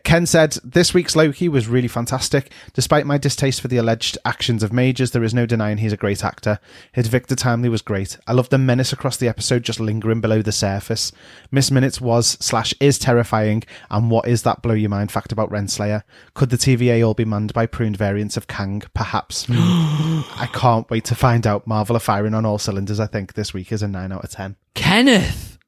Ken said, this week's Loki was really fantastic. Despite my distaste for the alleged actions of Majors, there is no denying he's a great actor. His Victor Timely was great. I love the menace across the episode just lingering below the surface. Miss Minutes was/is terrifying. And what is that blow your mind fact about Renslayer? Could the TVA all be manned by pruned variants of Kang? Perhaps. I can't wait to find out. Marvel are firing on all cylinders. I think this week is a 9 out of 10. Kenneth!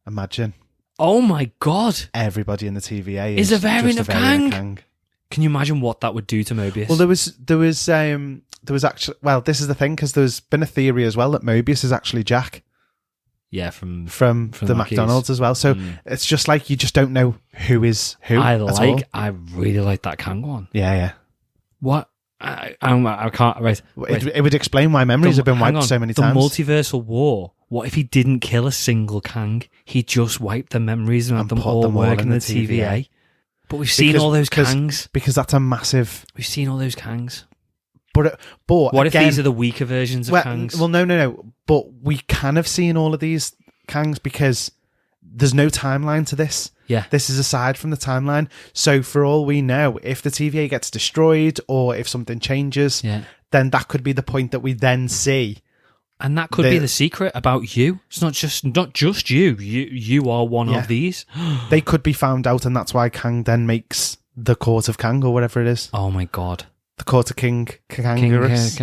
Imagine. Oh my god. Everybody in the TVA is a variant just of Kang. Can you imagine what that would do to Mobius? Well, there was actually, well, this is the thing, because there's been a theory as well that Mobius is actually Jack. Yeah, from the McDonald's as well. So it's just like you just don't know who is who. I really like that Kang one. Yeah. What? I can't. Right. It would explain why memories have been wiped so many times. The multiversal war. What if he didn't kill a single Kang? He just wiped the memories and had them all working in the TVA. But we've seen all those Kangs. Because that's a massive... We've seen all those Kangs. But what again, if these are the weaker versions of Kangs? Well, no. But we can have seen all of these Kangs because there's no timeline to this. Yeah. This is aside from the timeline. So for all we know, if the TVA gets destroyed or if something changes, then that could be the point that we then see. And that could be the secret about you. It's not just you. You are one of these. They could be found out, and that's why Kang then makes the Court of Kang or whatever it is. Oh my god. The Court of King Kangarus.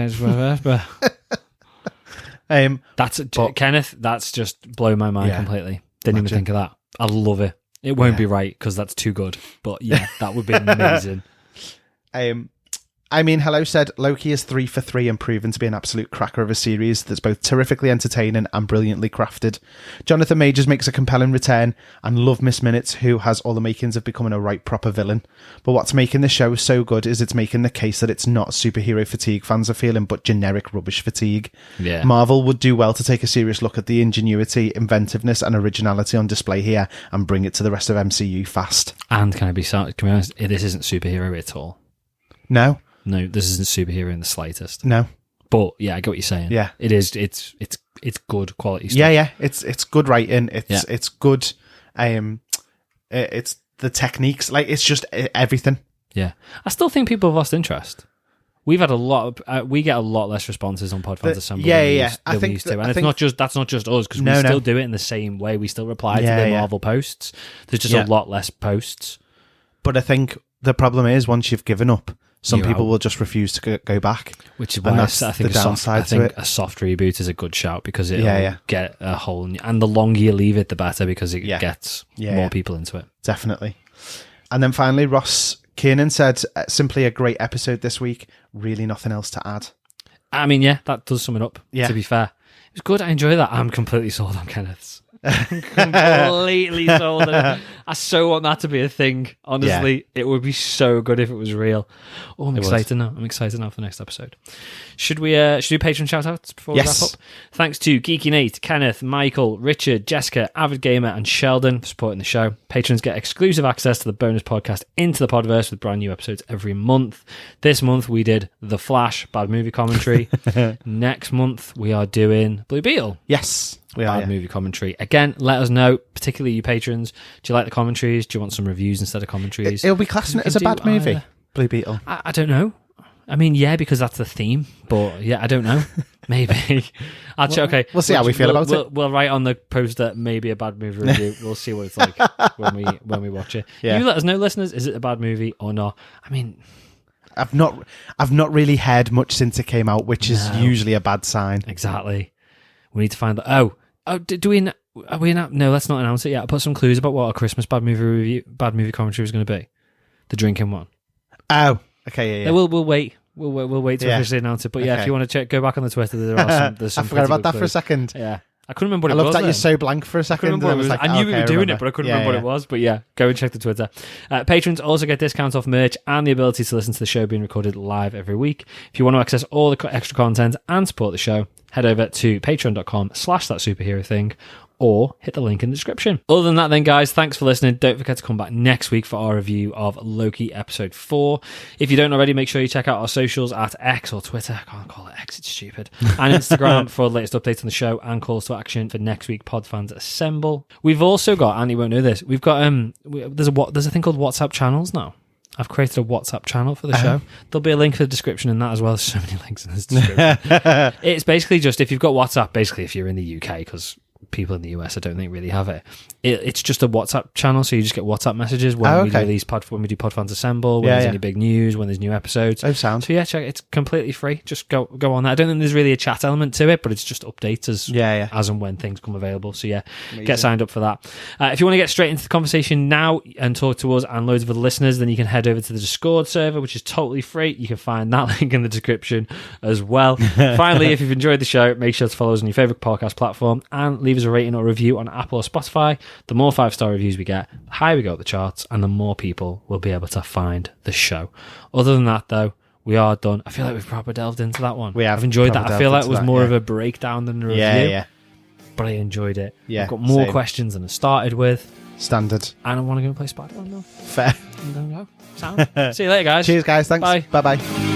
Kenneth, that's just blown my mind completely. Didn't even think of that. I love it. It won't be right because that's too good. But yeah, that would be amazing. Hello said, Loki is 3 for 3 and proven to be an absolute cracker of a series that's both terrifically entertaining and brilliantly crafted. Jonathan Majors makes a compelling return, and love Miss Minutes, who has all the makings of becoming a right proper villain. But what's making the show so good is it's making the case that it's not superhero fatigue fans are feeling, but generic rubbish fatigue. Yeah. Marvel would do well to take a serious look at the ingenuity, inventiveness and originality on display here and bring it to the rest of MCU fast. And can I be honest, this isn't superhero at all. No, this isn't superhero in the slightest. No. But yeah, I get what you're saying. Yeah. It is it's good quality stuff. Yeah. It's good writing. It's good it's the techniques, like it's just everything. Yeah. I still think people have lost interest. We've had we get a lot less responses on Podfans Assemble than we used to. And that's not just us, because we still do it in the same way. We still reply to the Marvel posts. There's just a lot less posts. But I think the problem is once you've given up, some people will just refuse to go back. Which is why I think a soft reboot is a good shout, because it'll get a whole... And the longer you leave it, the better, because it gets more people into it. Definitely. And then finally, Ross Kiernan said, simply a great episode this week. Really nothing else to add. I mean, that does sum it up, to be fair. It was good. I enjoy that. I'm completely sold on Kenneth's. Completely sold on it. I so want that to be a thing. Honestly, it would be so good if it was real. Oh, I'm excited now. I'm excited now for the next episode. Should we do patron shout outs before we wrap up? Thanks to Geeky Nate, Kenneth, Michael, Richard, Jessica, Avid Gamer, and Sheldon for supporting the show. Patrons get exclusive access to the bonus podcast Into the Podverse with brand new episodes every month. This month we did The Flash, bad movie commentary. Next month we are doing Blue Beetle. Yes. Bad movie commentary. Again, let us know, particularly you patrons. Do you like the commentaries? Do you want some reviews instead of commentaries? It'll be classing it as a bad movie, Blue Beetle. I don't know. I mean, because that's the theme. But I don't know. Maybe. Okay. We'll see how we feel about it. We'll write on the poster maybe a bad movie review. We'll see what it's like when we watch it. Yeah. You let us know, listeners. Is it a bad movie or not? I mean, I've not really heard much since it came out, which is usually a bad sign. Exactly. We need to find that. Do we? Are we not? No, let's not announce it yet. I'll put some clues about what our Christmas bad movie commentary is going to be. The drinking one. Oh, okay, yeah. We'll wait. We'll wait to officially announce it. But if you want to go back on the Twitter, there's some. I forgot about that for a second. Yeah, I couldn't remember what I it looked was. at you so blank for a I second. couldn't remember what it was. Like, I knew we okay, were doing remember. it, but I couldn't remember what it was. But yeah, go and check the Twitter. Patrons also get discounts off merch and the ability to listen to the show being recorded live every week. If you want to access all the extra content and support the show, head over to patreon.com/thatsuperhero thing or hit the link in the description. Other than that then, guys, thanks for listening. Don't forget to come back next week for our review of Loki episode 4. If you don't already, make sure you check out our socials at X or Twitter. I can't call it X, it's stupid. And Instagram for the latest updates on the show and calls to action for next week Podfans Assemble. We've also got, and you won't know this, we've got there's a thing called WhatsApp channels now. I've created a WhatsApp channel for the show. There'll be a link for the description in that as well. There's so many links in this description. It's basically just, if you've got WhatsApp, basically if you're in the UK, because people in the US I don't think really have it. It's just a WhatsApp channel, so you just get WhatsApp messages when we release when we do Podfans Assemble, when there's any big news, when there's new episodes. Oh, sound. So yeah, check it. It's completely free. Just go on that. I don't think there's really a chat element to it, but it's just updates as and when things come available. So yeah, amazing. Get signed up for that. If you want to get straight into the conversation now and talk to us and loads of other listeners, then you can head over to the Discord server, which is totally free. You can find that link in the description as well. Finally, if you've enjoyed the show, make sure to follow us on your favourite podcast platform and leave us a rating or review on Apple or Spotify. The more 5-star reviews we get, the higher we go up the charts, and the more people will be able to find the show. Other than that, though, we are done. I feel like we've proper delved into that one. I've enjoyed that. I feel like it was more of a breakdown than a review. But I enjoyed it. I've got more questions than I started with. Standard. And I want to go and play Spider-Man now. Fair. I'm going to go. Sound. See you later, guys. Cheers, guys. Thanks. Bye. Bye-bye.